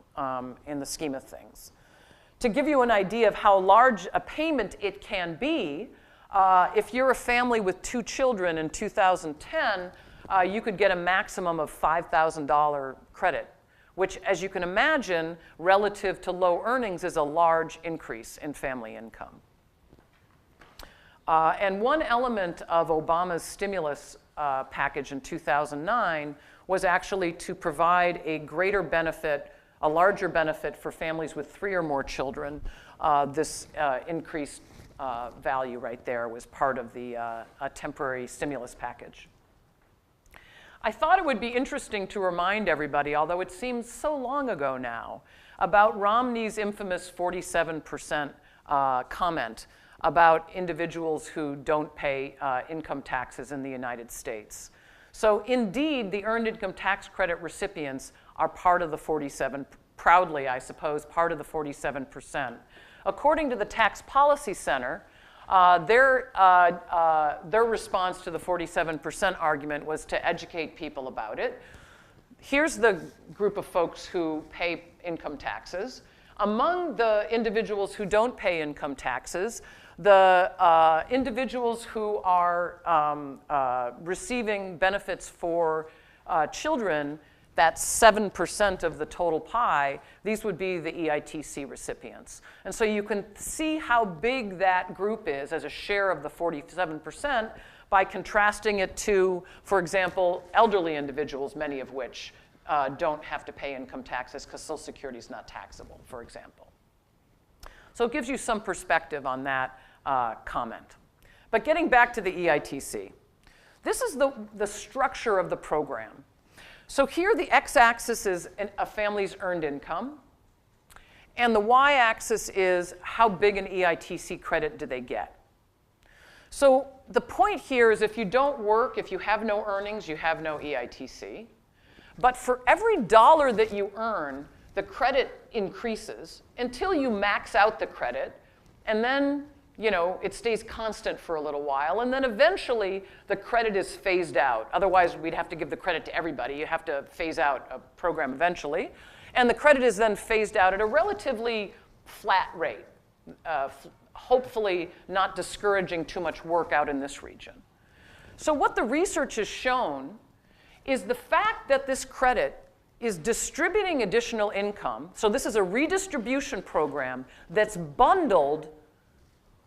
in the scheme of things. To give you an idea of how large a payment it can be, if you're a family with 2 children in 2010, you could get a maximum of $5,000 credit, which, as you can imagine, relative to low earnings is a large increase in family income. And one element of Obama's stimulus package in 2009 was actually to provide a greater benefit, a larger benefit for families with 3 or more children. This increased value right there was part of the temporary stimulus package. I thought it would be interesting to remind everybody, although it seems so long ago now, about Romney's infamous 47% comment about individuals who don't pay income taxes in the United States. So indeed, the Earned Income Tax Credit recipients are part of the 47, proudly, I suppose, part of the 47%. According to the Tax Policy Center, their response to the 47% argument was to educate people about it. Here's the group of folks who pay income taxes. Among the individuals who don't pay income taxes, the individuals who are receiving benefits for children, that's 7% of the total pie, these would be the EITC recipients. And so you can see how big that group is as a share of the 47% by contrasting it to, for example, elderly individuals, many of which don't have to pay income taxes because Social Security is not taxable, for example. So it gives you some perspective on that comment. But getting back to the EITC, this is the structure of the program. So here the x-axis is a family's earned income, and the y-axis is how big an EITC credit do they get. So the point here is if you don't work, if you have no earnings, you have no EITC. But for every dollar that you earn, the credit increases until you max out the credit, and then it stays constant for a little while, and then eventually the credit is phased out. Otherwise, we'd have to give the credit to everybody. You have to phase out a program eventually. And the credit is then phased out at a relatively flat rate, hopefully not discouraging too much work out in this region. So what the research has shown is the fact that this credit is distributing additional income. So this is a redistribution program that's bundled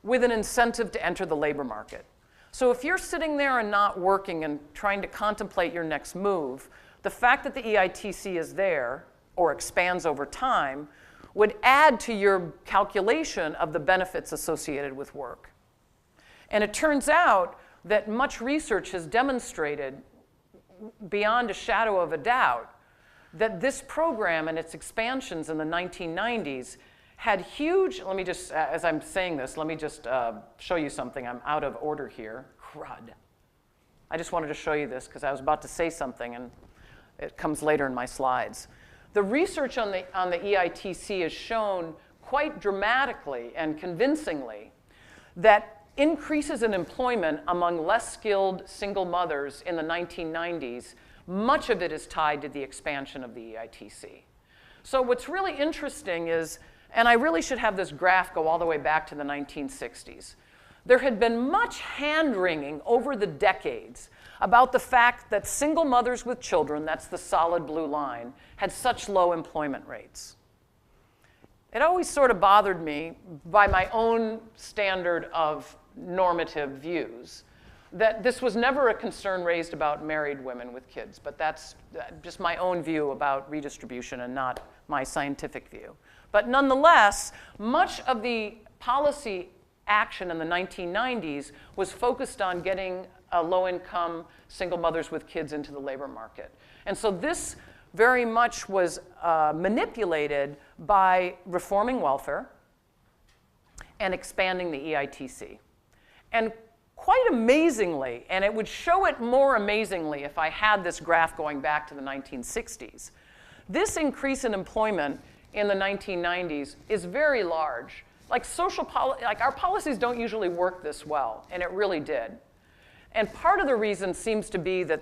with an incentive to enter the labor market. So if you're sitting there and not working and trying to contemplate your next move, the fact that the EITC is there or expands over time would add to your calculation of the benefits associated with work. And it turns out that much research has demonstrated beyond a shadow of a doubt that this program and its expansions in the 1990s had huge, let me just, as I'm saying this, let me just show you something. I'm out of order here. Crud. I just wanted to show you this because I was about to say something and it comes later in my slides. The research on the EITC has shown quite dramatically and convincingly that increases in employment among less skilled single mothers in the 1990s, much of it is tied to the expansion of the EITC. So what's really interesting is, and I really should have this graph go all the way back to the 1960s, there had been much hand-wringing over the decades about the fact that single mothers with children, that's the solid blue line, had such low employment rates. It always sort of bothered me, by my own standard of normative views, that this was never a concern raised about married women with kids, but that's just my own view about redistribution and not my scientific view. But nonetheless, much of the policy action in the 1990s was focused on getting low-income single mothers with kids into the labor market. And so this very much was manipulated by reforming welfare and expanding the EITC. And quite amazingly, and it would show it more amazingly if I had this graph going back to the 1960s, this increase in employment in the 1990s is very large. Like our policies don't usually work this well, and it really did. And part of the reason seems to be that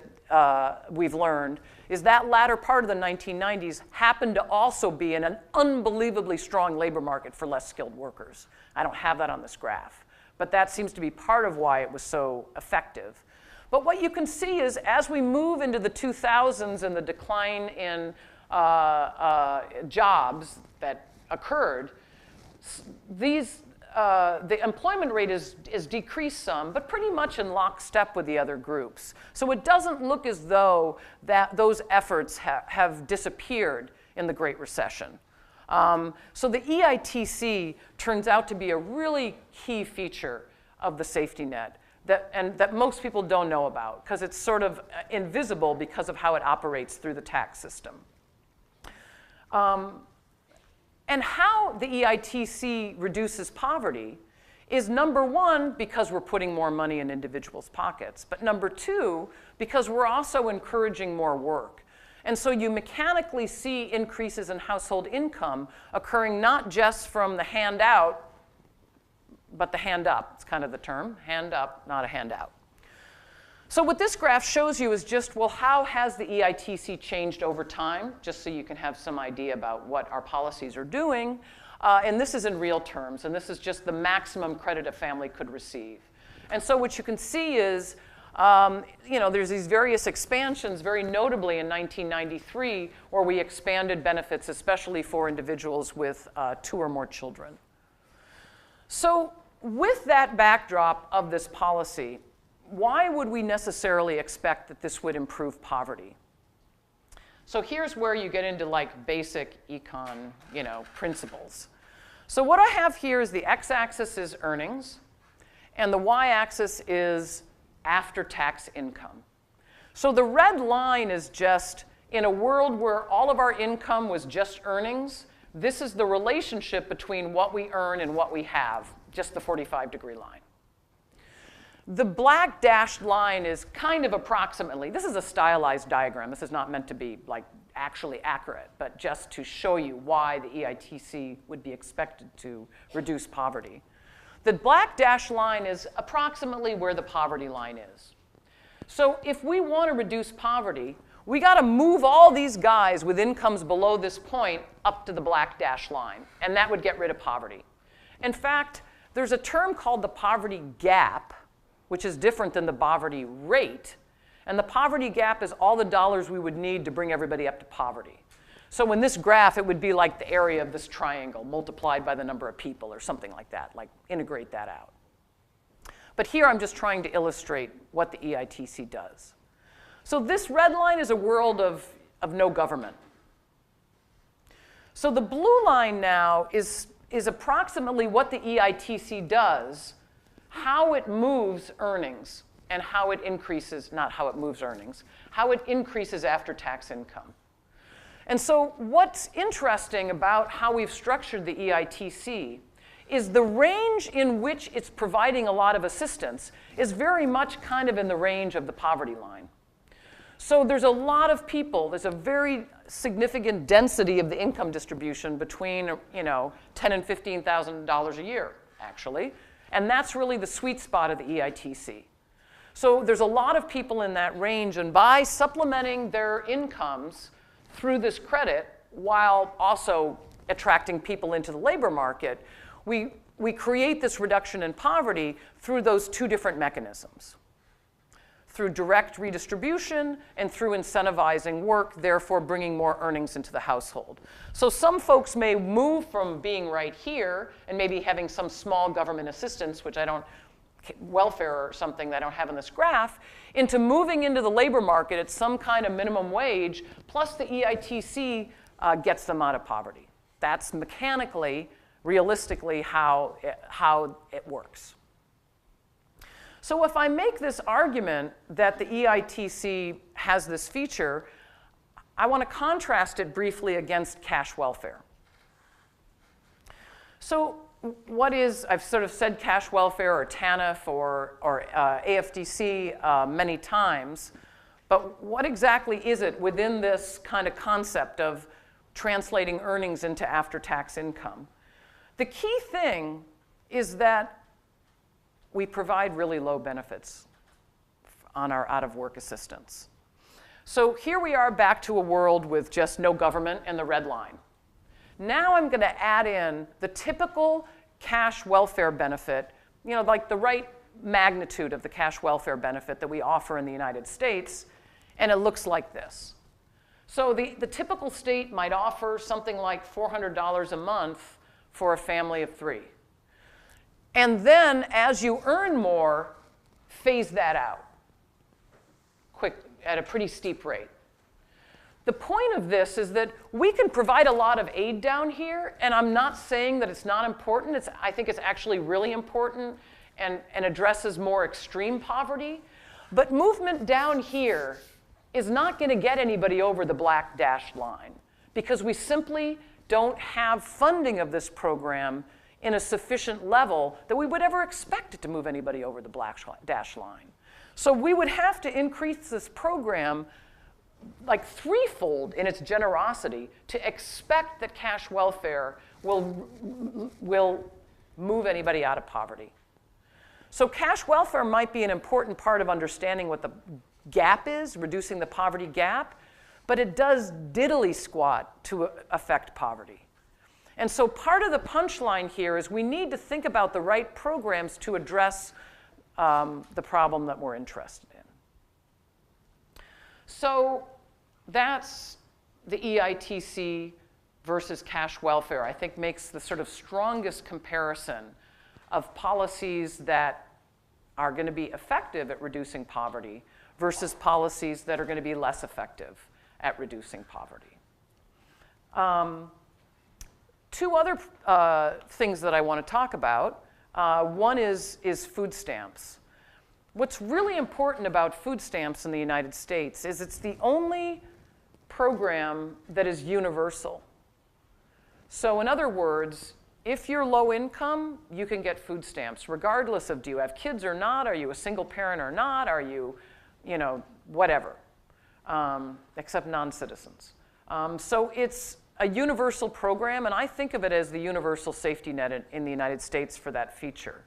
we've learned is that latter part of the 1990s happened to also be in an unbelievably strong labor market for less skilled workers. I don't have that on this graph, but that seems to be part of why it was so effective. But what you can see is as we move into the 2000s and the decline in jobs that occurred, the employment rate is decreased some, but pretty much in lockstep with the other groups. So it doesn't look as though those efforts have disappeared in the Great Recession. So the EITC turns out to be a really key feature of the safety net that most people don't know about because it's sort of invisible because of how it operates through the tax system. And how the EITC reduces poverty is number one, because we're putting more money in individuals' pockets, but number two, because we're also encouraging more work. And so you mechanically see increases in household income occurring not just from the handout, but the hand up. It's kind of the term, hand up, not a handout. So what this graph shows you is just, well, how has the EITC changed over time, just so you can have some idea about what our policies are doing. And this is in real terms, and this is just the maximum credit a family could receive. And so what you can see is, there's these various expansions, very notably in 1993, where we expanded benefits, especially for individuals with 2 or more children. So with that backdrop of this policy, why would we necessarily expect that this would improve poverty? So here's where you get into like basic econ, principles. So what I have here is the x-axis is earnings, and the y-axis is after-tax income. So the red line is just, in a world where all of our income was just earnings, this is the relationship between what we earn and what we have, just the 45-degree line. The black dashed line is kind of approximately, this is a stylized diagram. This is not meant to be like actually accurate, but just to show you why the EITC would be expected to reduce poverty. The black dashed line is approximately where the poverty line is. So if we want to reduce poverty, we got to move all these guys with incomes below this point up to the black dashed line, and that would get rid of poverty. In fact, there's a term called the poverty gap, which is different than the poverty rate. And the poverty gap is all the dollars we would need to bring everybody up to poverty. So in this graph, it would be like the area of this triangle multiplied by the number of people or something like that, like integrate that out. But here I'm just trying to illustrate what the EITC does. So this red line is a world of no government. So the blue line now is approximately what the EITC does, how it moves earnings, and how it increases, not how it moves earnings, how it increases after-tax income. And so what's interesting about how we've structured the EITC is the range in which it's providing a lot of assistance is very much kind of in the range of the poverty line. So there's a lot of people, there's a very significant density of the income distribution between $10,000 and $15,000 a year, actually. And that's really the sweet spot of the EITC. So there's a lot of people in that range, and by supplementing their incomes through this credit, while also attracting people into the labor market, we create this reduction in poverty through those two different mechanisms. Through direct redistribution and through incentivizing work, therefore bringing more earnings into the household. So some folks may move from being right here and maybe having some small government assistance, which I don't, welfare or something that I don't have in this graph, into moving into the labor market at some kind of minimum wage, plus the EITC gets them out of poverty. That's mechanically, realistically, how it works. So if I make this argument that the EITC has this feature, I want to contrast it briefly against cash welfare. So what is, I've sort of said cash welfare or TANF or AFDC many times, but what exactly is it within this kind of concept of translating earnings into after-tax income? The key thing is that we provide really low benefits on our out-of-work assistance. So here we are back to a world with just no government and the red line. Now I'm going to add in the typical cash welfare benefit, you know, like the right magnitude of the cash welfare benefit that we offer in the United States, and it looks like this. So the typical state might offer something like $400 a month for a family of 3. And then, as you earn more, phase that out quick at a pretty steep rate. The point of this is that we can provide a lot of aid down here, and I'm not saying that it's not important. I think it's actually really important and addresses more extreme poverty. But movement down here is not going to get anybody over the black dashed line because we simply don't have funding of this program in a sufficient level that we would ever expect it to move anybody over the black dash line. So we would have to increase this program like threefold in its generosity to expect that cash welfare will move anybody out of poverty. So cash welfare might be an important part of understanding what the gap is, reducing the poverty gap, but it does diddly squat to affect poverty. And so part of the punchline here is we need to think about the right programs to address the problem that we're interested in. So that's the EITC versus cash welfare, I think makes the sort of strongest comparison of policies that are going to be effective at reducing poverty versus policies that are going to be less effective at reducing poverty. Two other things that I want to talk about. One is food stamps. What's really important about food stamps in the United States is it's the only program that is universal. So in other words, if you're low income, you can get food stamps, regardless of do you have kids or not, are you a single parent or not, are you, whatever, except non-citizens. So it's a universal program, and I think of it as the universal safety net in the United States for that feature.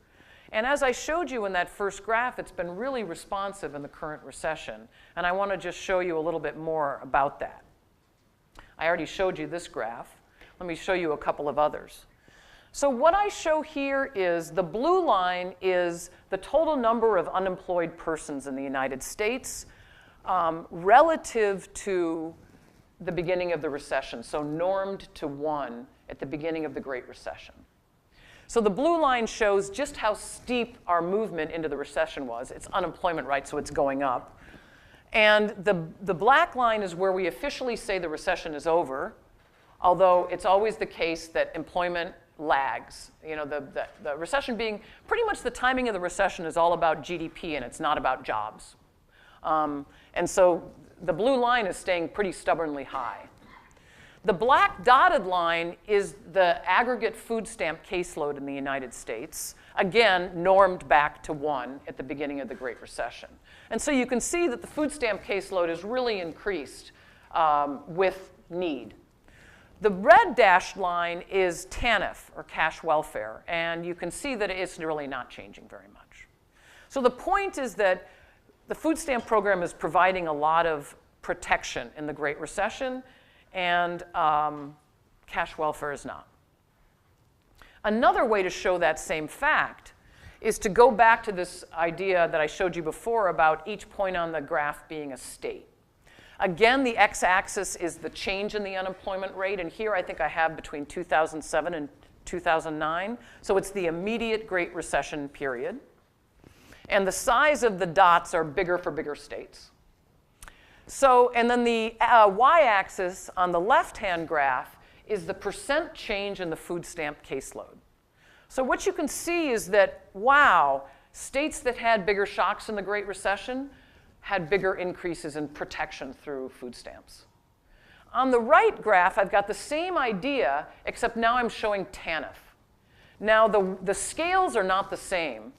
And as I showed you in that first graph, it's been really responsive in the current recession, and I want to just show you a little bit more about that. I already showed you this graph. Let me show you a couple of others. So what I show here is the blue line is the total number of unemployed persons in the United States relative to the beginning of the recession, so normed to 1 at the beginning of the Great Recession. So the blue line shows just how steep our movement into the recession was. It's unemployment, right, so it's going up. And the black line is where we officially say the recession is over, although it's always the case that employment lags. The recession being, pretty much the timing of the recession is all about GDP and it's not about jobs. And so the blue line is staying pretty stubbornly high. The black dotted line is the aggregate food stamp caseload in the United States, again, normed back to 1 at the beginning of the Great Recession. And so you can see that the food stamp caseload has really increased with need. The red dashed line is TANF, or cash welfare, and you can see that it's really not changing very much. So the point is that the food stamp program is providing a lot of protection in the Great Recession, and cash welfare is not. Another way to show that same fact is to go back to this idea that I showed you before about each point on the graph being a state. Again, the x-axis is the change in the unemployment rate, and here I think I have between 2007 and 2009. So it's the immediate Great Recession period. And the size of the dots are bigger for bigger states. So, and then the y-axis on the left-hand graph is the percent change in the food stamp caseload. So what you can see is that, wow, states that had bigger shocks in the Great Recession had bigger increases in protection through food stamps. On the right graph, I've got the same idea, except now I'm showing TANF. Now, the scales are not the same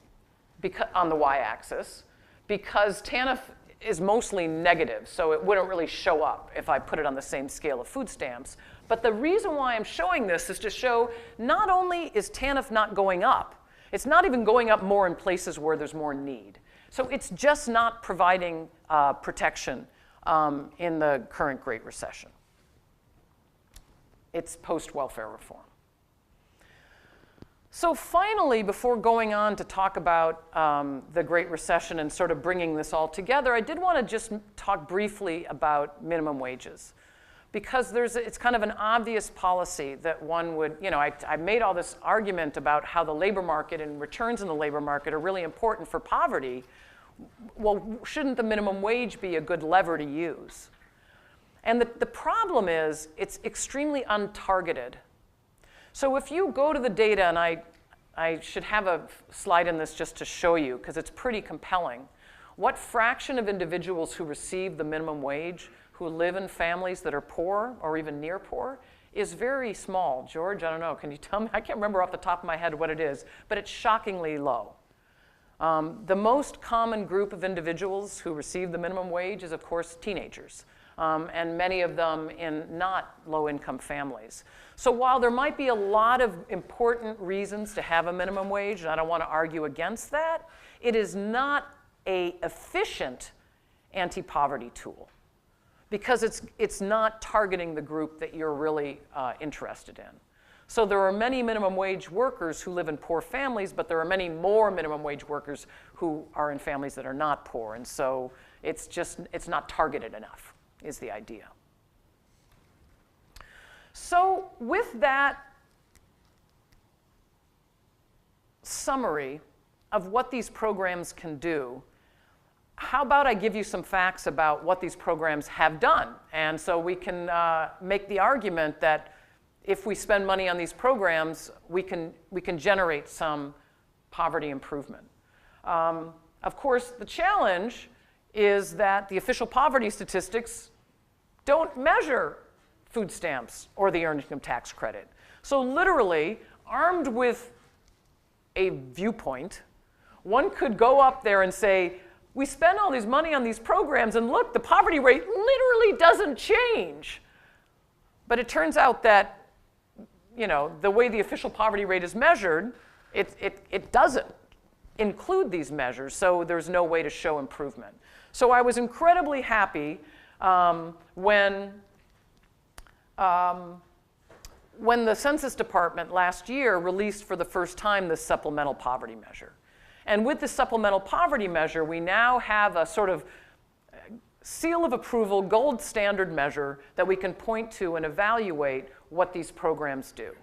on the y-axis, because TANF is mostly negative, so it wouldn't really show up if I put it on the same scale of food stamps. But the reason why I'm showing this is to show not only is TANF not going up, it's not even going up more in places where there's more need. So it's just not providing protection in the current Great Recession. It's post-welfare reform. So finally, before going on to talk about the Great Recession and sort of bringing this all together, I did want to just talk briefly about minimum wages. Because it's kind of an obvious policy that one would, I made all this argument about how the labor market and returns in the labor market are really important for poverty. Well, shouldn't the minimum wage be a good lever to use? And the problem is it's extremely untargeted. So if you go to the data, and I should have a slide in this just to show you, because it's pretty compelling. What fraction of individuals who receive the minimum wage who live in families that are poor or even near poor is very small. George, I don't know, can you tell me? I can't remember off the top of my head what it is, but it's shockingly low. The most common group of individuals who receive the minimum wage is, of course, teenagers, and many of them in not low-income families. So while there might be a lot of important reasons to have a minimum wage, and I don't want to argue against that, it is not an efficient anti-poverty tool, because it's not targeting the group that you're really interested in. So there are many minimum wage workers who live in poor families, but there are many more minimum wage workers who are in families that are not poor. And so it's not targeted enough, is the idea. So with that summary of what these programs can do, how about I give you some facts about what these programs have done? And so we can make the argument that if we spend money on these programs, we can generate some poverty improvement. Of course, the challenge is that the official poverty statistics don't measure food stamps or the earned income tax credit. So literally, armed with a viewpoint, one could go up there and say, we spend all this money on these programs, and look, the poverty rate literally doesn't change. But it turns out that the way the official poverty rate is measured, it doesn't include these measures, so there's no way to show improvement. So I was incredibly happy when the Census Department last year released for the first time this supplemental poverty measure. And with the supplemental poverty measure, we now have a sort of seal of approval, gold standard measure that we can point to and evaluate what these programs do.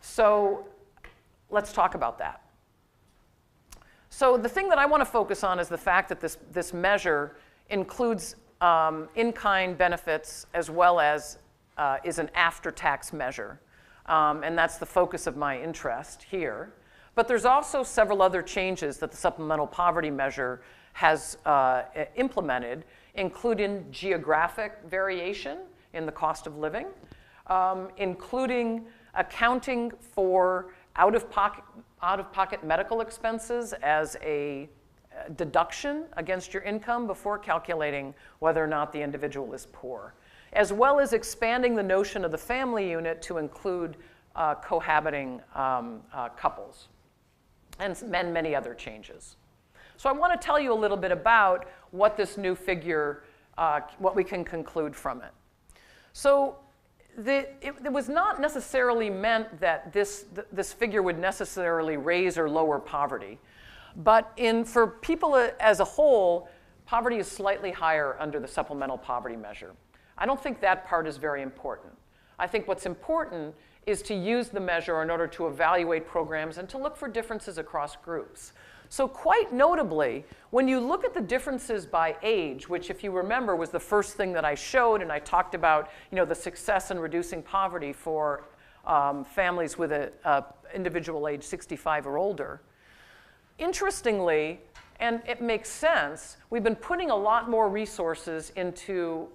So let's talk about that. So the thing that I want to focus on is the fact that this measure includes in-kind benefits as well as is an after-tax measure. And that's the focus of my interest here. But there's also several other changes that the supplemental poverty measure has implemented, including geographic variation in the cost of living, including accounting for out-of-pocket medical expenses as a deduction against your income before calculating whether or not the individual is poor. as well as expanding the notion of the family unit to include cohabiting couples, and many other changes. So I want to tell you a little bit about what this new figure, what we can conclude from it. So it was not necessarily meant that this figure would necessarily raise or lower poverty, but for people as a whole, poverty is slightly higher under the supplemental poverty measure. I don't think that part is very important. I think what's important is to use the measure in order to evaluate programs and to look for differences across groups. So quite notably, when you look at the differences by age, which if you remember was the first thing that I showed, and I talked about the success in reducing poverty for families with an individual age 65 or older, interestingly, and it makes sense, we've been putting a lot more resources into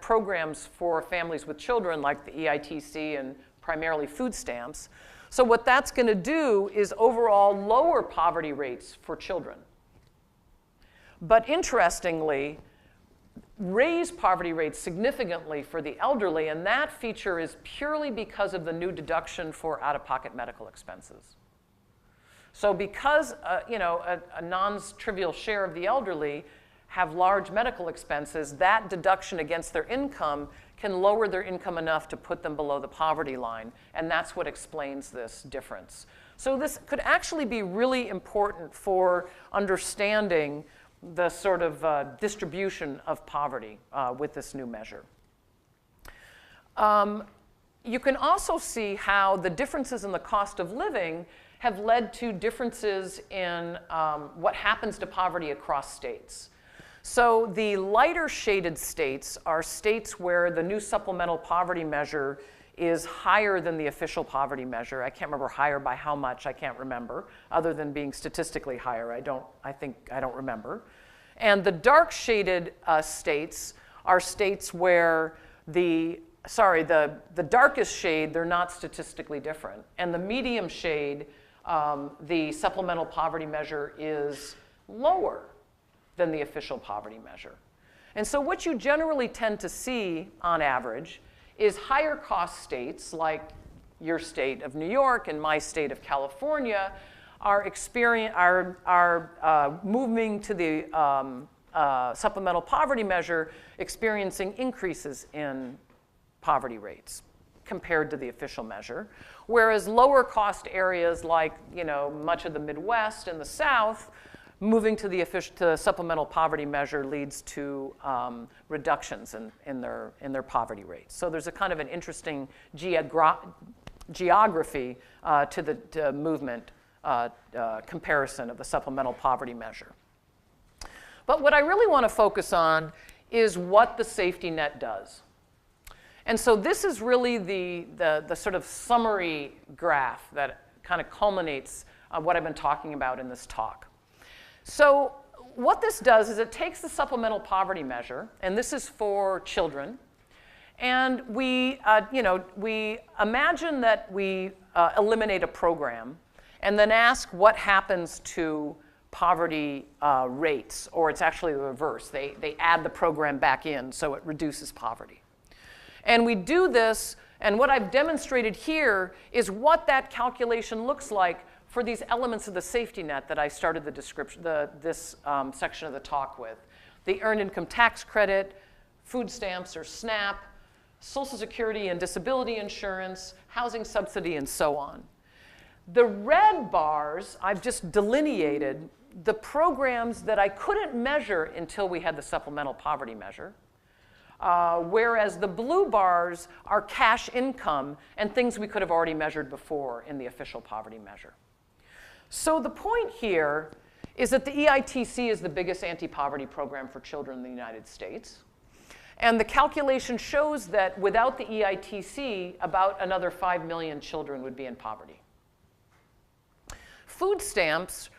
programs for families with children like the EITC and primarily food stamps. So what that's going to do is overall lower poverty rates for children. But interestingly, raise poverty rates significantly for the elderly, and that feature is purely because of the new deduction for out-of-pocket medical expenses. So because a non-trivial share of the elderly have large medical expenses, that deduction against their income can lower their income enough to put them below the poverty line, and that's what explains this difference. So this could actually be really important for understanding the sort of distribution of poverty with this new measure. You can also see how the differences in the cost of living have led to differences in what happens to poverty across states. So the lighter shaded states are states where the new supplemental poverty measure is higher than the official poverty measure. I can't remember higher by how much, I can't remember, other than being statistically higher. I don't remember. And the dark shaded states are states where the darkest shade, they're not statistically different. And the medium shade, the supplemental poverty measure is lower than the official poverty measure. And so what you generally tend to see on average is higher cost states like your state of New York and my state of California are moving to the supplemental poverty measure, experiencing increases in poverty rates compared to the official measure, whereas lower cost areas like much of the Midwest and the South, moving to the supplemental poverty measure leads to reductions in their poverty rates. So there's a kind of an interesting geography to the movement comparison of the supplemental poverty measure. But what I really want to focus on is what the safety net does. And so this is really the sort of summary graph that kind of culminates what I've been talking about in this talk. So what this does is it takes the supplemental poverty measure, and this is for children, and we imagine that we eliminate a program and then ask what happens to poverty rates, or it's actually the reverse. They add the program back in so it reduces poverty. And we do this, and what I've demonstrated here is what that calculation looks like for these elements of the safety net that I started this section of the talk with. The Earned Income Tax Credit, food stamps or SNAP, Social Security and disability insurance, housing subsidy, and so on. The red bars, I've just delineated the programs that I couldn't measure until we had the supplemental poverty measure. Whereas the blue bars are cash income and things we could have already measured before in the official poverty measure. So the point here is that the EITC is the biggest anti-poverty program for children in the United States. And the calculation shows that without the EITC, about another 5 million children would be in poverty. Food stamps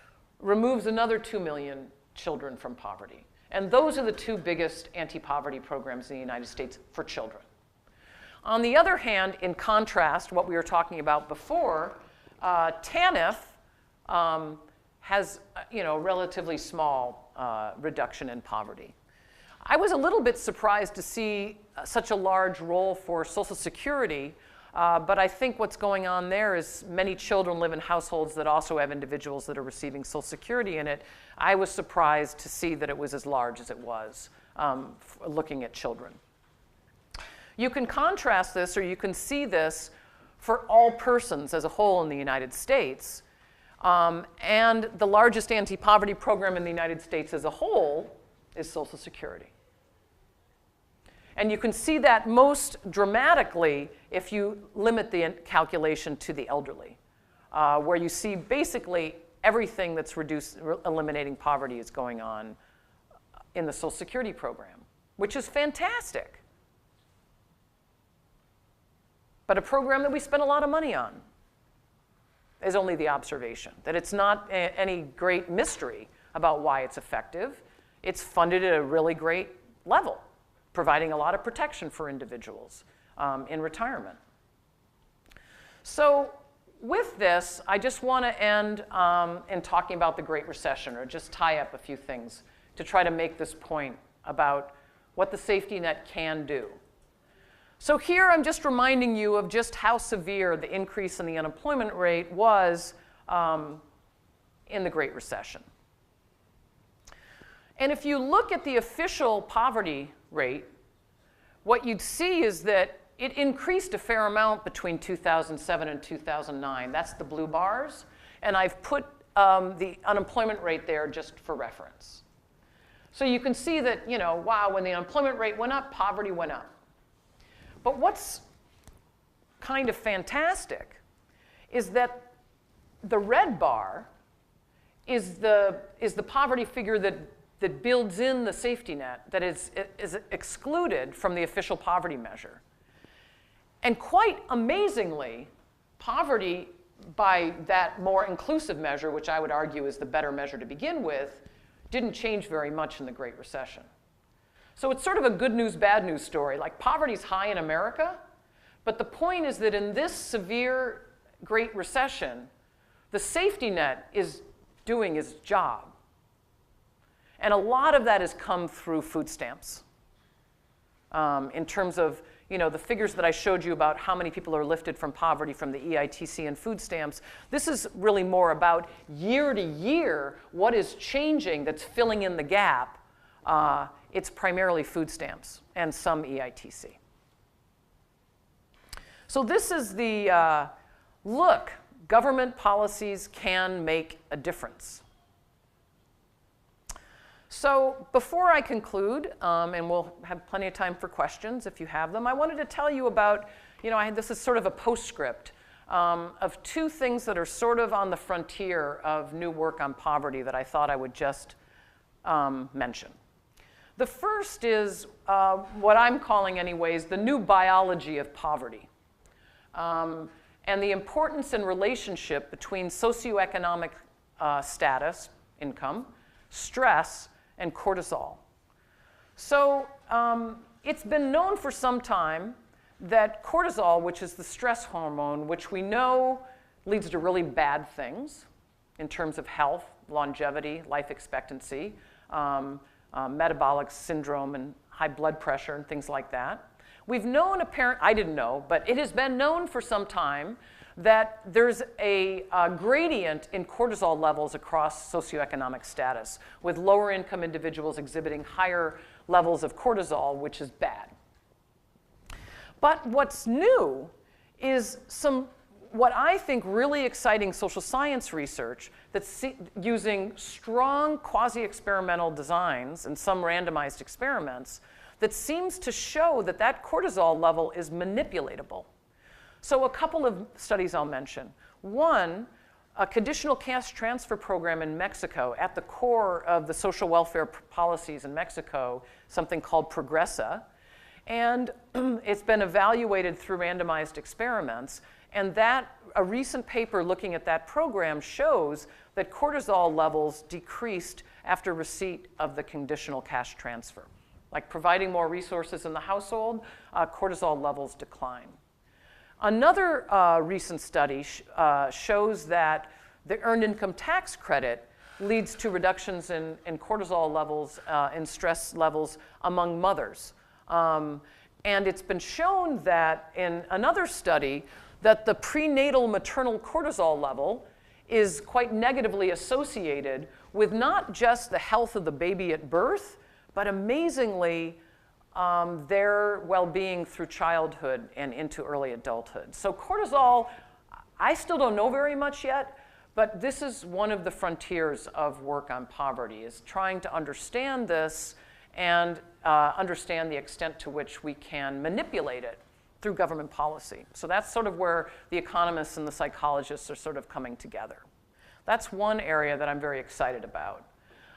removes another 2 million children from poverty. And those are the two biggest anti-poverty programs in the United States for children. On the other hand, in contrast, what we were talking about before, TANF has relatively small reduction in poverty. I was a little bit surprised to see such a large role for Social Security, but I think what's going on there is many children live in households that also have individuals that are receiving Social Security in it. I was surprised to see that it was as large as it was, looking at children. You can contrast this, or you can see this for all persons as a whole in the United States. And the largest anti-poverty program in the United States as a whole is Social Security. And you can see that most dramatically if you limit the calculation to the elderly, where you see basically everything that's eliminating poverty is going on in the Social Security program, which is fantastic. But a program that we spend a lot of money on is only the observation, that it's not any great mystery about why it's effective. It's funded at a really great level, providing a lot of protection for individuals in retirement. So with this, I just want to end in talking about the Great Recession, or just tie up a few things to try to make this point about what the safety net can do. So here I'm just reminding you of just how severe the increase in the unemployment rate was in the Great Recession. And if you look at the official poverty rate, what you'd see is that it increased a fair amount between 2007 and 2009. That's the blue bars. And I've put the unemployment rate there just for reference. So you can see that, wow, when the unemployment rate went up, poverty went up. But what's kind of fantastic is that the red bar is the poverty figure that builds in the safety net, that is excluded from the official poverty measure. And quite amazingly, poverty by that more inclusive measure, which I would argue is the better measure to begin with, didn't change very much in the Great Recession. So it's sort of a good news, bad news story. Like, poverty's high in America, but the point is that in this severe Great Recession, the safety net is doing its job. And a lot of that has come through food stamps. In terms of the figures that I showed you about how many people are lifted from poverty from the EITC and food stamps, this is really more about year to year what is changing that's filling in the gap. It's primarily food stamps and some EITC. So this is the look, government policies can make a difference. So before I conclude, and we'll have plenty of time for questions if you have them, I wanted to tell you about, this is sort of a postscript of two things that are sort of on the frontier of new work on poverty that I thought I would just mention. The first is what I'm calling anyways the new biology of poverty, and the importance and relationship between socioeconomic status, income, stress, and cortisol. So it's been known for some time that cortisol, which is the stress hormone, which we know leads to really bad things in terms of health, longevity, life expectancy, metabolic syndrome and high blood pressure and things like that. We've known I didn't know, but it has been known for some time that there's a gradient in cortisol levels across socioeconomic status, with lower income individuals exhibiting higher levels of cortisol, which is bad. But what's new is what I think really exciting social science research that's using strong quasi-experimental designs and some randomized experiments that seems to show that cortisol level is manipulatable. So a couple of studies I'll mention. One, a conditional cash transfer program in Mexico at the core of the social welfare policies in Mexico, something called Progresa. And it's been evaluated through randomized experiments. And a recent paper looking at that program shows that cortisol levels decreased after receipt of the conditional cash transfer. Like providing more resources in the household, cortisol levels decline. Another recent study shows that the earned income tax credit leads to reductions in cortisol levels and stress levels among mothers. And it's been shown that in another study that the prenatal maternal cortisol level is quite negatively associated with not just the health of the baby at birth, but amazingly, their well-being through childhood and into early adulthood. So cortisol, I still don't know very much yet, but this is one of the frontiers of work on poverty, is trying to understand this and understand the extent to which we can manipulate it through government policy. So that's sort of where the economists and the psychologists are sort of coming together. That's one area that I'm very excited about.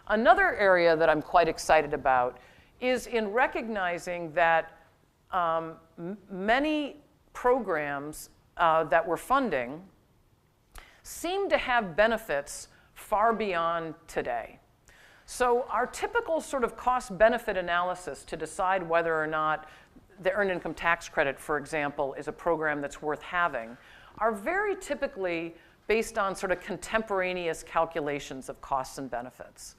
Another area that I'm quite excited about is in recognizing that many programs that we're funding seem to have benefits far beyond today. So our typical sort of cost-benefit analysis to decide whether or not the Earned Income Tax Credit, for example, is a program that's worth having, are very typically based on sort of contemporaneous calculations of costs and benefits.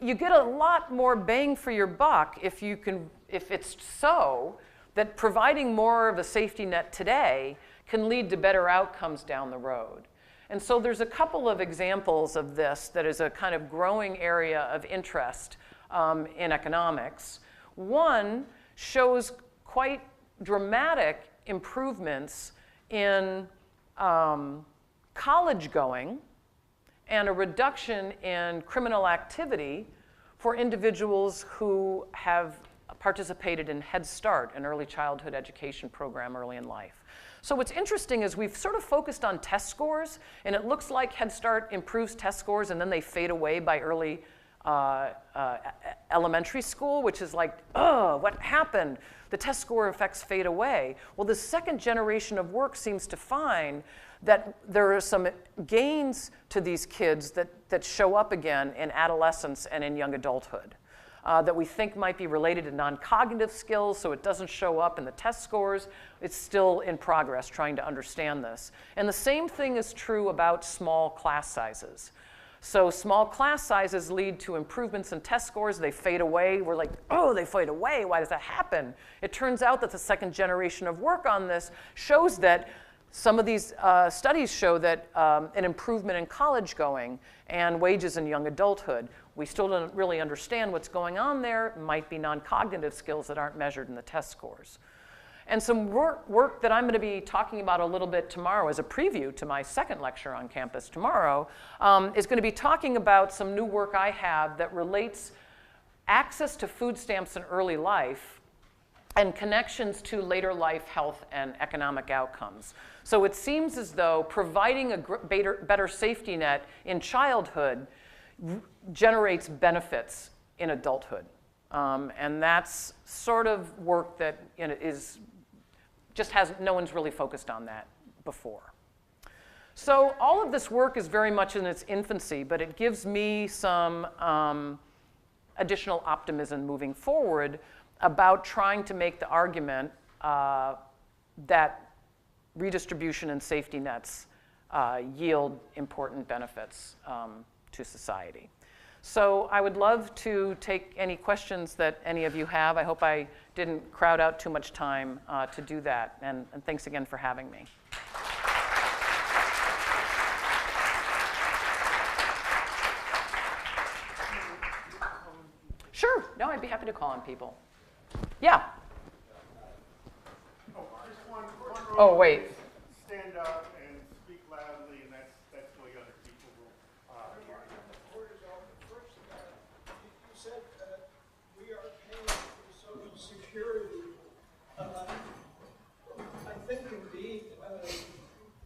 You get a lot more bang for your buck if it's so that providing more of a safety net today can lead to better outcomes down the road. And so there's a couple of examples of this that is a kind of growing area of interest in economics. One shows quite dramatic improvements in college going and a reduction in criminal activity for individuals who have participated in Head Start, an early childhood education program early in life. So what's interesting is we've sort of focused on test scores, and it looks like Head Start improves test scores and then they fade away by early elementary school, which is like, oh, what happened? The test score effects fade away. Well, the second generation of work seems to find that there are some gains to these kids that show up again in adolescence and in young adulthood. That we think might be related to non-cognitive skills, so it doesn't show up in the test scores. It's still in progress trying to understand this. And the same thing is true about small class sizes. So small class sizes lead to improvements in test scores. They fade away. We're like, oh, they fade away. Why does that happen? It turns out that the second generation of work on this shows that some of these studies show that an improvement in college going and wages in young adulthood. We still don't really understand what's going on there. It might be non-cognitive skills that aren't measured in the test scores. And some work that I'm going to be talking about a little bit tomorrow as a preview to my second lecture on campus tomorrow is going to be talking about some new work I have that relates access to food stamps in early life and connections to later life health and economic outcomes. So it seems as though providing a better safety net in childhood generates benefits in adulthood. And that's sort of work that no one's really focused on that before. So all of this work is very much in its infancy, but it gives me some additional optimism moving forward about trying to make the argument that redistribution and safety nets yield important benefits to society. So I would love to take any questions that any of you have. I hope I didn't crowd out too much time to do that. And thanks again for having me. Sure. No, I'd be happy to call on people. Yeah. Oh, wait. Stand up and speak loudly, and that's the way other people will hear you. You said we are paying for Social Security. I think indeed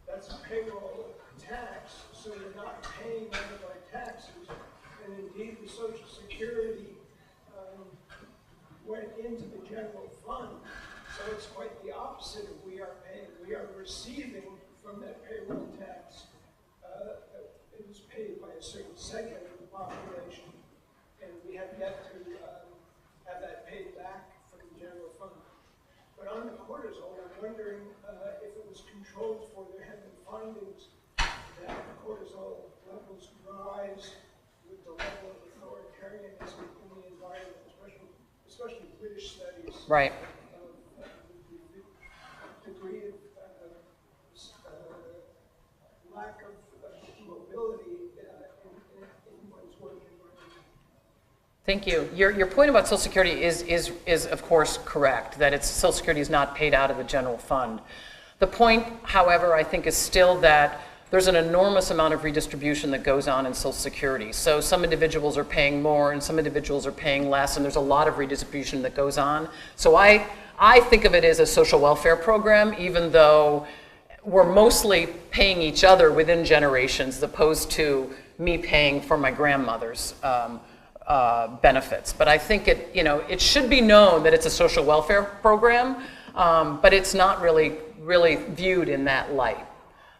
that's payroll tax, so you're not paying any of our taxes. And indeed the Social Security went into the general fund. So it's quite the opposite of we are paying. We are receiving from that payroll tax. It was paid by a certain segment of the population, and we have yet to have that paid back from the general fund. But on the cortisol, I'm wondering if it was controlled for. There have been findings that cortisol levels rise with the level of authoritarianism in the environment, especially British studies. Right. The degree of lack of mobility in one's work environment. Thank you. Your point about Social Security is of course correct, that Social Security is not paid out of the general fund. The point, however, I think is still that there's an enormous amount of redistribution that goes on in Social Security. So some individuals are paying more and some individuals are paying less, and there's a lot of redistribution that goes on. So I think of it as a social welfare program, even though we're mostly paying each other within generations as opposed to me paying for my grandmother's benefits. But I think it should be known that it's a social welfare program, but it's not really viewed in that light.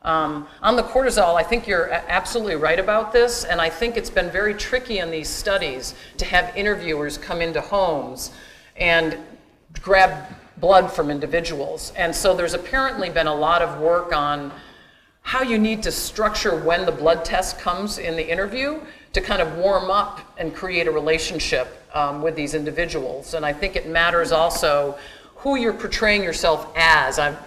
On the cortisol, I think you're absolutely right about this, and I think it's been very tricky in these studies to have interviewers come into homes and grab blood from individuals. And so there's apparently been a lot of work on how you need to structure when the blood test comes in the interview to kind of warm up and create a relationship with these individuals. And I think it matters also who you're portraying yourself as. I'm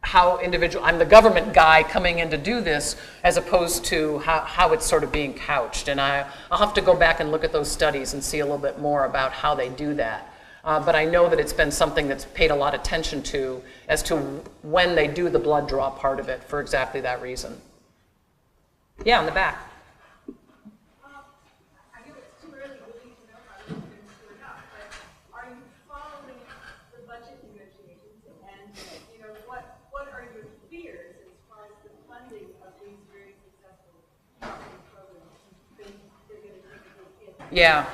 the government guy coming in to do this, as opposed to how it's sort of being couched. And I'll have to go back and look at those studies and see a little bit more about how they do that. But I know that it's been something that's paid a lot of attention to as to when they do the blood draw part of it for exactly that reason. Yeah, in the back. I know it's too early really to know how it's been screwed up, but are you following the budget negotiations, and what are your fears as far as the funding of these very successful marketing programs? Do you think they're going to take a big hit? Yeah.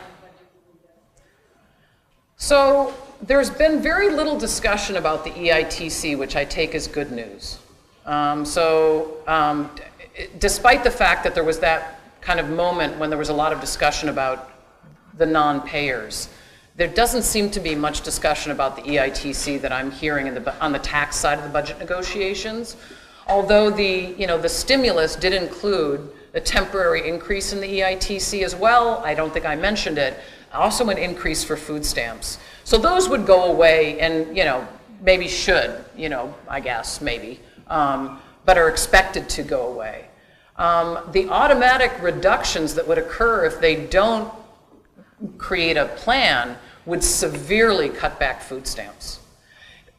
So there's been very little discussion about the EITC, which I take as good news. Despite the fact that there was that kind of moment when there was a lot of discussion about the non-payers, there doesn't seem to be much discussion about the EITC that I'm hearing on the tax side of the budget negotiations. Although the stimulus did include a temporary increase in the EITC as well, I don't think I mentioned it, also an increase for food stamps. So those would go away and, maybe should, I guess, maybe, but are expected to go away. The automatic reductions that would occur if they don't create a plan would severely cut back food stamps.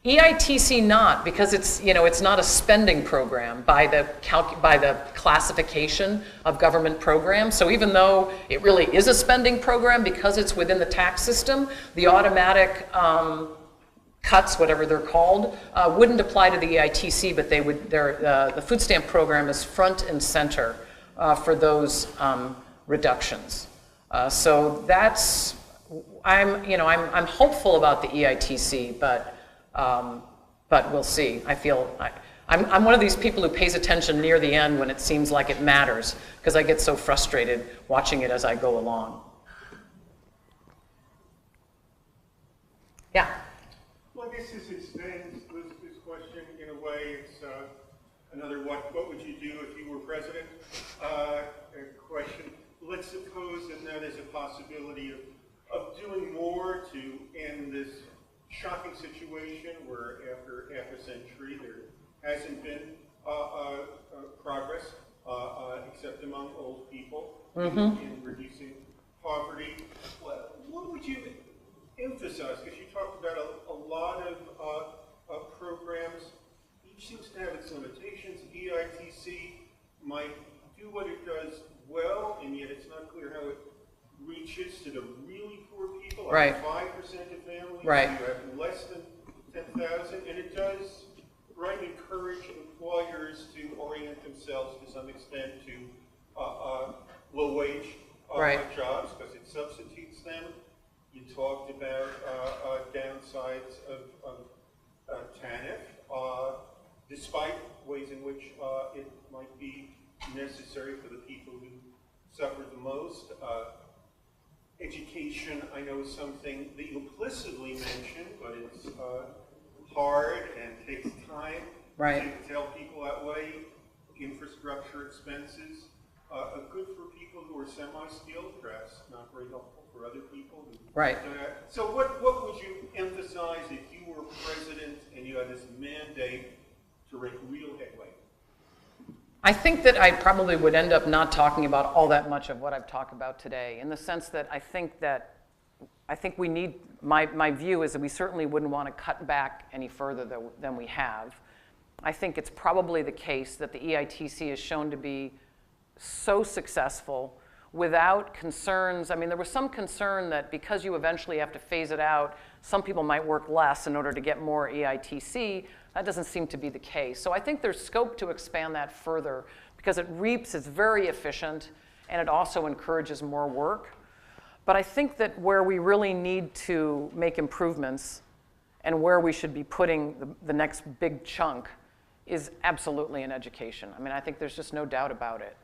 EITC not, because it's not a spending program by the classification of government programs. So even though it really is a spending program, because it's within the tax system, the automatic cuts, whatever they're called, wouldn't apply to the EITC, but they would. The food stamp program is front and center for those reductions. So that's I'm hopeful about the EITC, but we'll see. I'm one of these people who pays attention near the end when it seems like it matters, because I get so frustrated watching it as I go along. Yeah? Well, I guess this extends this question in a way. It's another what would you do if you were president question. Let's suppose that now there's a possibility of doing more to end this shocking situation where after half a century there hasn't been progress except among old people in reducing poverty. What would you emphasize? Because you talked about a lot of programs. Each seems to have its limitations. EITC might do what it does well, and yet it's not clear how it reaches to the really poor people, right. 5% of families right. who have less than 10,000, and it does encourage employers to orient themselves to some extent to low-wage jobs because it substitutes them. You talked about downsides of TANF, despite ways in which it might be necessary for the people who suffer the most. Education, I know, is something that you implicitly mentioned, but it's hard and takes time to tell people that way. Infrastructure expenses. good for people who are semi-skilled, perhaps not very helpful for other people. Right. So what would you emphasize if you were president and you had this mandate to make real headway? I think that I probably would end up not talking about all that much of what I've talked about today, in the sense that I think we need, my view is that we certainly wouldn't want to cut back any further than we have. I think it's probably the case that the EITC has shown to be so successful without concerns. I mean, there was some concern that because you eventually have to phase it out, some people might work less in order to get more EITC. That doesn't seem to be the case. So I think there's scope to expand that further because it's very efficient, and it also encourages more work. But I think that where we really need to make improvements and where we should be putting the next big chunk is absolutely in education. I mean, I think there's just no doubt about it.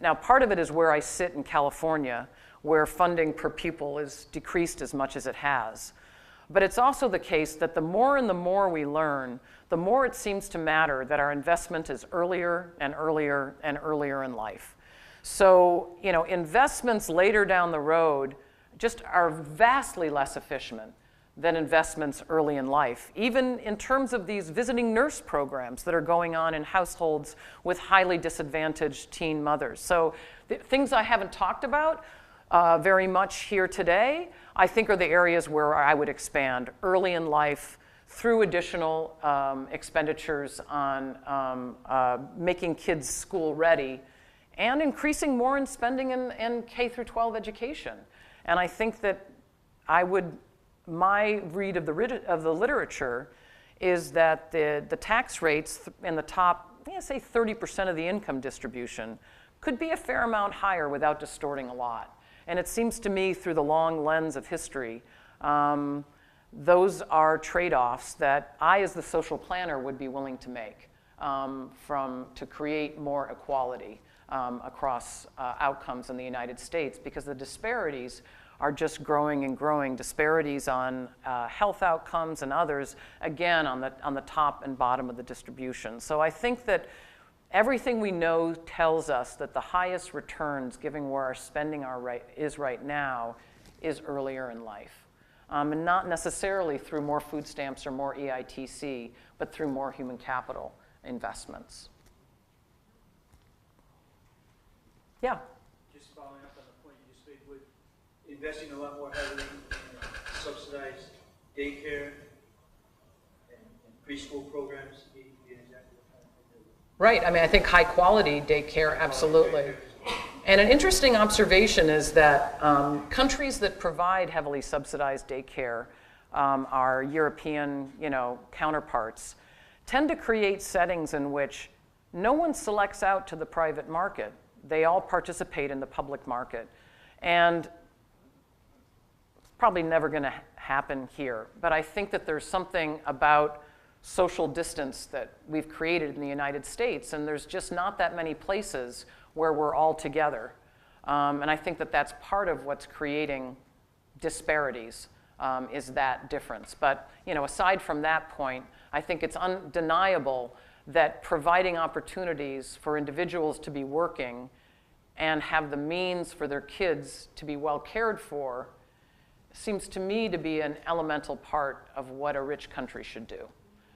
Now, part of it is where I sit in California, where funding per pupil is decreased as much as it has. But it's also the case that the more and the more we learn, the more it seems to matter that our investment is earlier and earlier and earlier in life. So, investments later down the road just are vastly less efficient than investments early in life, even in terms of these visiting nurse programs that are going on in households with highly disadvantaged teen mothers. So things I haven't talked about very much here today, I think are the areas where I would expand early in life through additional expenditures on making kids school ready and increasing more in spending in K through 12 education. And I think that my read of the literature is that the tax rates in the top, say 30% of the income distribution could be a fair amount higher without distorting a lot. And it seems to me through the long lens of history, those are trade-offs that I as the social planner would be willing to make to create more equality across outcomes in the United States, because the disparities are just growing and growing. Disparities on health outcomes and others, again, on the top and bottom of the distribution. So I think that everything we know tells us that the highest returns, given where our spending is right now, is earlier in life. And not necessarily through more food stamps or more EITC, but through more human capital investments. Yeah? Just following up on the point you just made, with investing a lot more heavily in subsidized daycare and preschool programs, be exactly what kind of thing. Right. I mean, I think high quality daycare, absolutely. And an interesting observation is that countries that provide heavily subsidized daycare, our European, counterparts, tend to create settings in which no one selects out to the private market. They all participate in the public market. And it's probably never going to happen here. But I think that there's something about social distance that we've created in the United States, and there's just not that many places where we're all together. And I think that that's part of what's creating disparities, is that difference. But aside from that point, I think it's undeniable that providing opportunities for individuals to be working and have the means for their kids to be well cared for seems to me to be an elemental part of what a rich country should do,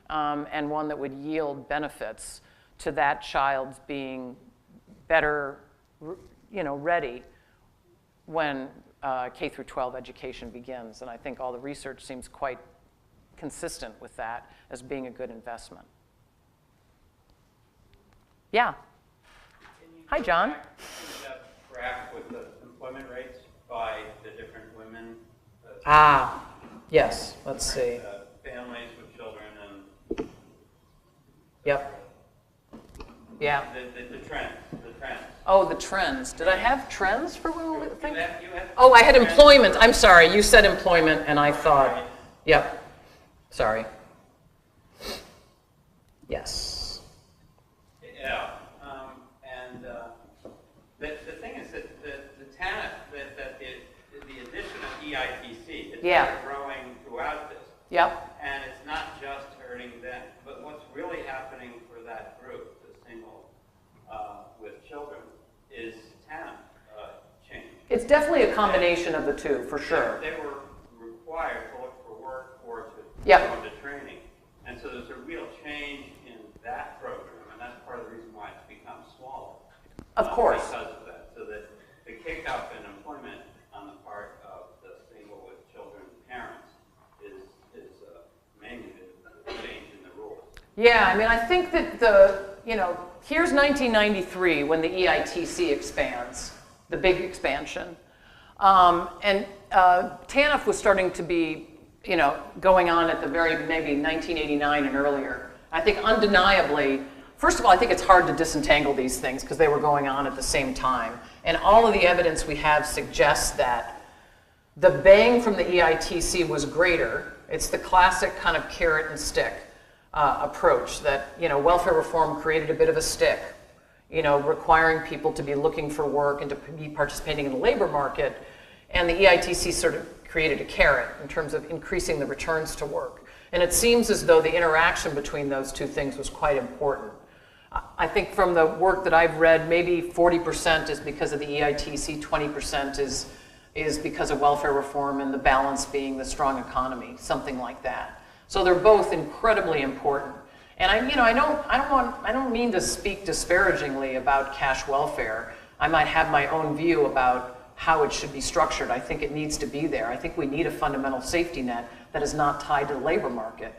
and one that would yield benefits to that child's being better, ready when K through 12 education begins. And I think all the research seems quite consistent with that as being a good investment. Yeah. Hi, John. Can you go back to that graph with the employment rates by the different women? Yes. Let's see. Families with children and. Yep. Yeah. The trends. Oh, the trends. Did I have trends for women with things? You had Oh, I had employment. I'm sorry. You said employment, and I thought. Yep. Sorry. Yes. Yeah. And the thing is that the addition of EITC is growing throughout this. Yep. And it's not just hurting them, but what's really happening for that group, the single with children, is It's definitely a combination of the two, for sure. They were required to look for work or to Yep. go into training. And so there's a real change in that program, and that's part of the reason why it's become smaller. Of course. Because of that. So that the kick-up in employment on the part of the single with children parents is mainly the change in the rules. Yeah, I mean, I think that here's 1993 when the EITC expands, the big expansion. And TANF was starting to be, going on at the maybe 1989 and earlier. I think undeniably, first of all, I think it's hard to disentangle these things because they were going on at the same time. And all of the evidence we have suggests that the bang from the EITC was greater. It's the classic kind of carrot and stick approach that, welfare reform created a bit of a stick, requiring people to be looking for work and to be participating in the labor market. And the EITC sort of created a carrot in terms of increasing the returns to work. And it seems as though the interaction between those two things was quite important. I think from the work that I've read, maybe 40% is because of the EITC, 20% is because of welfare reform, and the balance being the strong economy, something like that. So they're both incredibly important. And I don't mean to speak disparagingly about cash welfare. I might have my own view about how it should be structured. I think it needs to be there. I think we need a fundamental safety net that is not tied to the labor market.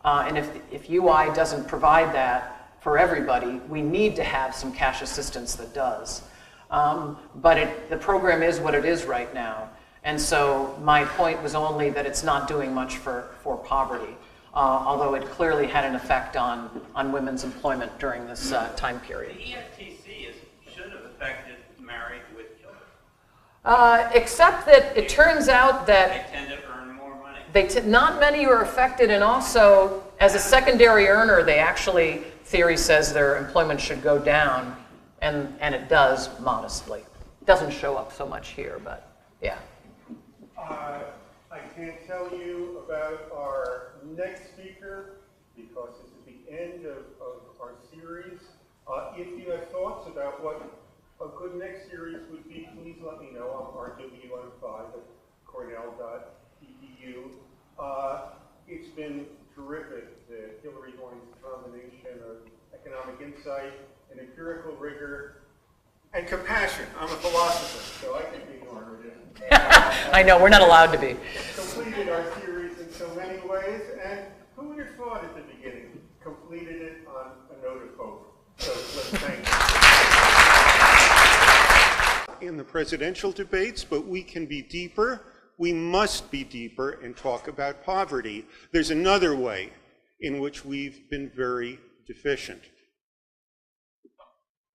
And if UI doesn't provide that for everybody, we need to have some cash assistance that does. But the program is what it is right now. And so my point was only that it's not doing much for poverty, although it clearly had an effect on women's employment during this time period. The EITC should have affected married with children. Except that it turns out that They tend to earn more money. not many are affected, and also as a secondary earner, they actually, theory says their employment should go down, and it does modestly. It doesn't show up so much here, but yeah. I can't tell you about our next speaker because this is the end of our series. If you have thoughts about what a good next series would be, please let me know. I'm rwn5@cornell.edu. It's been terrific, the Hilary Hoynes combination of economic insight and empirical rigor and compassion. I'm a philosopher, so I can be normative. I know, we're not allowed to be. Completed our series in so many ways, and who would have thought at the beginning, completed it on a note of hope. So let's thank you. In the presidential debates, but we can be deeper. We must be deeper and talk about poverty. There's another way in which we've been very deficient.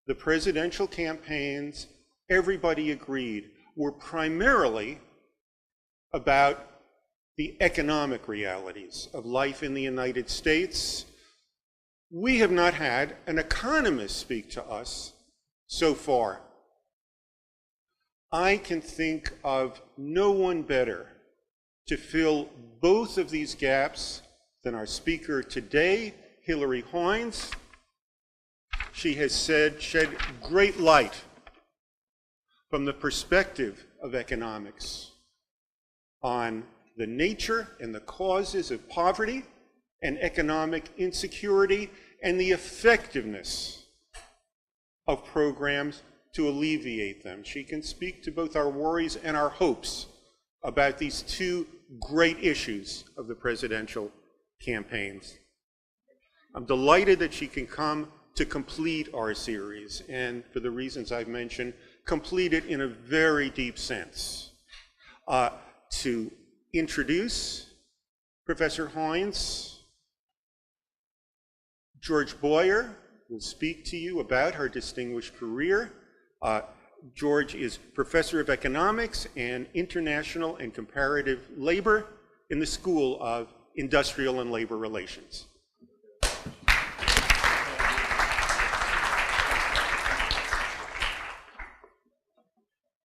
The presidential campaigns, everybody agreed, were primarily about the economic realities of life in the United States. We have not had an economist speak to us so far. I can think of no one better to fill both of these gaps than our speaker today, Hilary Hoynes. She has shed great light from the perspective of economics on the nature and the causes of poverty and economic insecurity and the effectiveness of programs to alleviate them. She can speak to both our worries and our hopes about these two great issues of the presidential campaigns. I'm delighted that she can come to complete our series, and for the reasons I've mentioned, complete it in a very deep sense. To introduce Professor Hoynes, George Boyer will speak to you about her distinguished career. George is Professor of Economics and International and Comparative Labor in the School of Industrial and Labor Relations.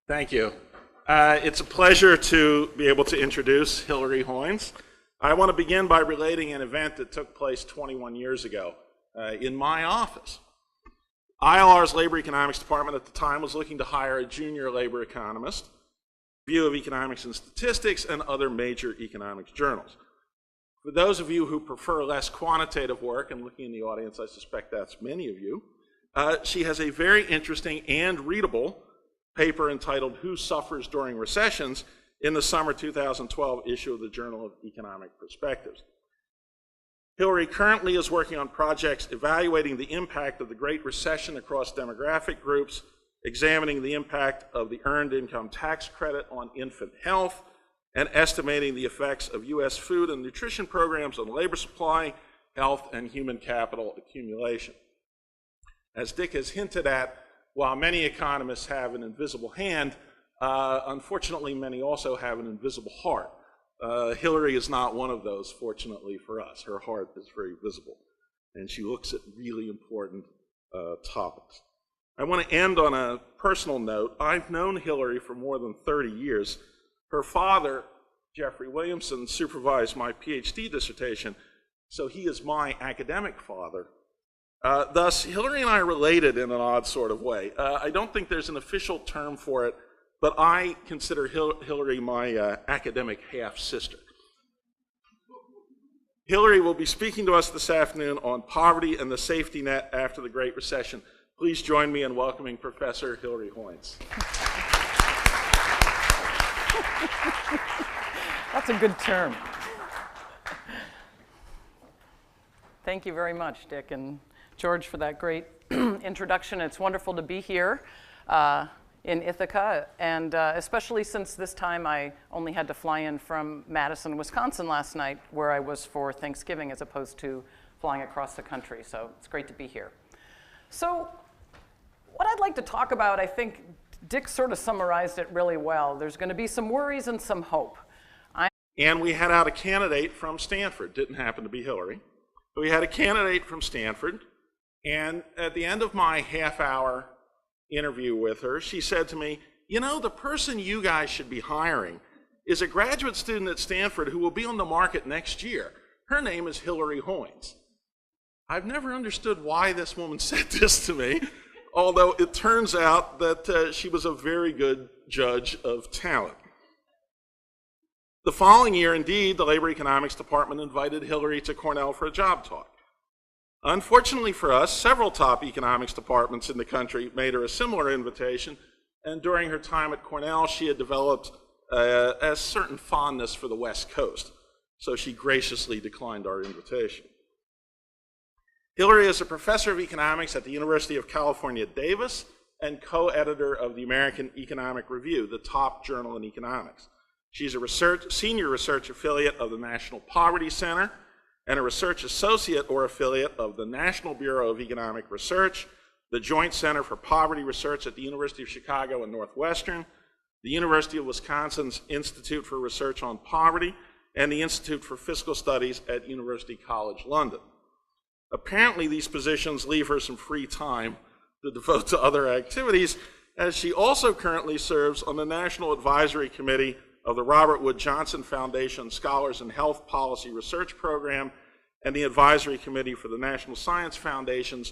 Thank you. It's a pleasure to be able to introduce Hilary Hoynes. I want to begin by relating an event that took place 21 years ago in my office. ILR's Labor Economics Department at the time was looking to hire a junior labor economist, Review of Economics and Statistics, and other major economics journals. For those of you who prefer less quantitative work, and looking in the audience, I suspect that's many of you, she has a very interesting and readable paper entitled Who Suffers During Recessions in the summer 2012 issue of the Journal of Economic Perspectives. Hilary currently is working on projects evaluating the impact of the Great Recession across demographic groups, examining the impact of the Earned Income Tax Credit on infant health, and estimating the effects of U.S. food and nutrition programs on labor supply, health, and human capital accumulation. As Dick has hinted at, while many economists have an invisible hand, unfortunately many also have an invisible heart. Hilary is not one of those, fortunately for us. Her heart is very visible, and she looks at really important topics. I want to end on a personal note. I've known Hilary for more than 30 years. Her father, Jeffrey Williamson, supervised my PhD dissertation, so he is my academic father. Thus, Hilary and I are related in an odd sort of way. I don't think there's an official term for it, but I consider Hilary my academic half-sister. Hilary will be speaking to us this afternoon on poverty and the safety net after the Great Recession. Please join me in welcoming Professor Hilary Hoynes. That's a good term. Thank you very much, Dick and George, for that great introduction. It's wonderful to be here in Ithaca, and especially since this time I only had to fly in from Madison, Wisconsin last night, where I was for Thanksgiving, as opposed to flying across the country. So it's great to be here. So what I'd like to talk about, I think Dick sort of summarized it really well. There's going to be some worries and some hope. And we had out a candidate from Stanford. Didn't happen to be Hilary. But we had a candidate from Stanford, and at the end of my half-hour interview with her, she said to me, you know, the person you guys should be hiring is a graduate student at Stanford who will be on the market next year. Her name is Hilary Hoynes. I've never understood why this woman said this to me, although it turns out that she was a very good judge of talent. The following year, indeed, the Labor Economics Department invited Hilary to Cornell for a job talk. Unfortunately for us, several top economics departments in the country made her a similar invitation, and during her time at Cornell, she had developed a certain fondness for the West Coast, so she graciously declined our invitation. Hilary is a professor of economics at the University of California, Davis, and co-editor of the American Economic Review, the top journal in economics. She's a senior research affiliate of the National Poverty Center and a research associate or affiliate of the National Bureau of Economic Research, the Joint Center for Poverty Research at the University of Chicago and Northwestern, the University of Wisconsin's Institute for Research on Poverty, and the Institute for Fiscal Studies at University College London. Apparently, these positions leave her some free time to devote to other activities, as she also currently serves on the National Advisory Committee of the Robert Wood Johnson Foundation Scholars in Health Policy Research Program and the Advisory Committee for the National Science Foundation's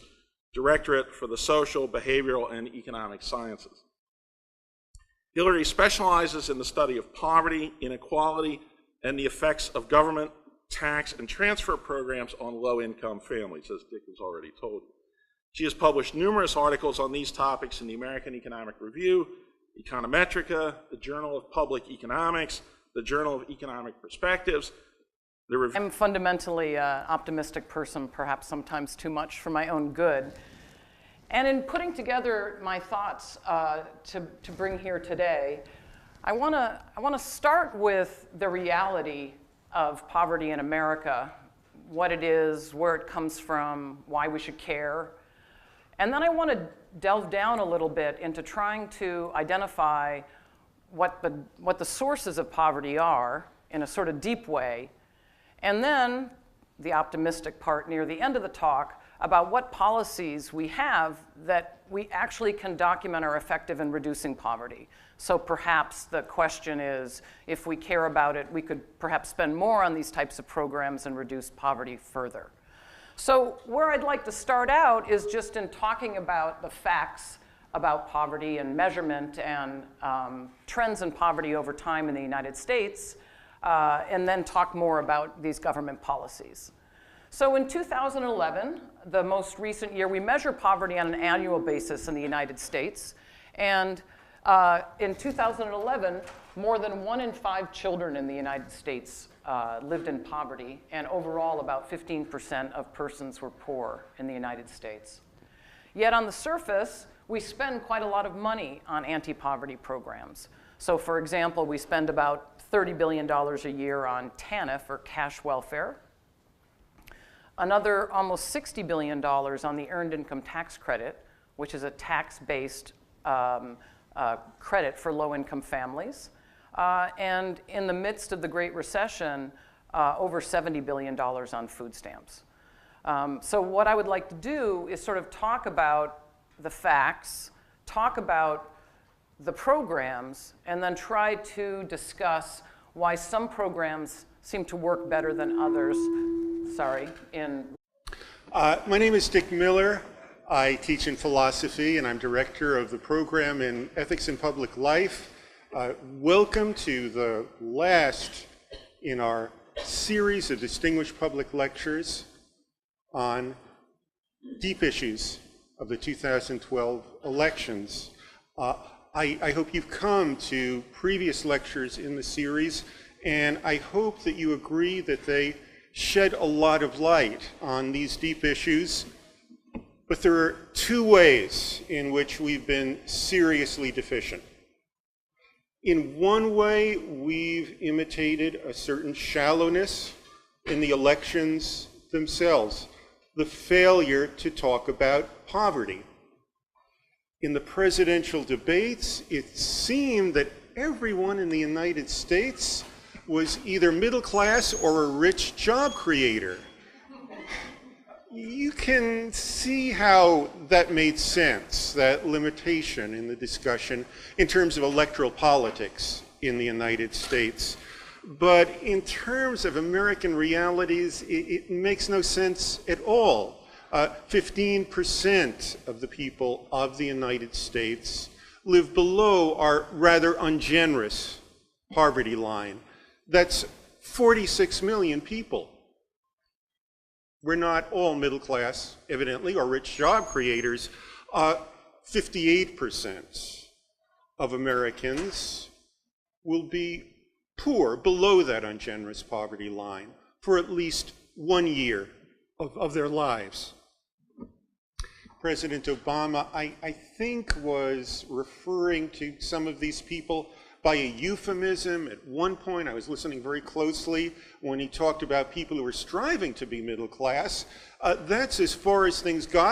Directorate for the Social, Behavioral, and Economic Sciences. Hilary specializes in the study of poverty, inequality, and the effects of government, tax, and transfer programs on low-income families, as Dick has already told you. She has published numerous articles on these topics in the American Economic Review, Econometrica, the Journal of Public Economics, the Journal of Economic Perspectives. I'm fundamentally an optimistic person, perhaps sometimes too much for my own good. And in putting together my thoughts to bring here today, I want to start with the reality of poverty in America, what it is, where it comes from, why we should care. And then I want to delve down a little bit into trying to identify what the sources of poverty are in a sort of deep way. And then the optimistic part near the end of the talk about what policies we have that we actually can document are effective in reducing poverty. So perhaps the question is, if we care about it, we could perhaps spend more on these types of programs and reduce poverty further. So where I'd like to start out is just in talking about the facts about poverty and measurement and trends in poverty over time in the United States, and then talk more about these government policies. So in 2011, the most recent year, we measure poverty on an annual basis in the United States. And in 2011, more than 1 in 5 children in the United States lived in poverty, and overall about 15% of persons were poor in the United States. Yet on the surface, we spend quite a lot of money on anti-poverty programs. So for example, we spend about $30 billion a year on TANF, or cash welfare. Another almost $60 billion on the Earned Income Tax Credit, which is a tax-based credit for low-income families. And in the midst of the Great Recession, over $70 billion on food stamps. So what I would like to do is sort of talk about the facts, talk about the programs, and then try to discuss why some programs seem to work better than others. My name is Dick Miller. I teach in philosophy, and I'm director of the program in ethics in public life. Welcome to the last in our series of distinguished public lectures on deep issues of the 2012 elections. I hope you've come to previous lectures in the series, and I hope that you agree that they shed a lot of light on these deep issues. But there are 2 ways in which we've been seriously deficient. In one way, we've imitated a certain shallowness in the elections themselves, the failure to talk about poverty. In the presidential debates, it seemed that everyone in the United States was either middle class or a rich job creator. You can see how that made sense, that limitation in the discussion in terms of electoral politics in the United States. But in terms of American realities, it makes no sense at all. 15% of the people of the United States live below our rather ungenerous poverty line. That's 46 million people. We're not all middle class, evidently, or rich job creators. 58% of Americans will be poor, below that ungenerous poverty line, for at least 1 year of their lives. President Obama, I think, was referring to some of these people by a euphemism. At one point, I was listening very closely when he talked about people who were striving to be middle class. That's as far as things got.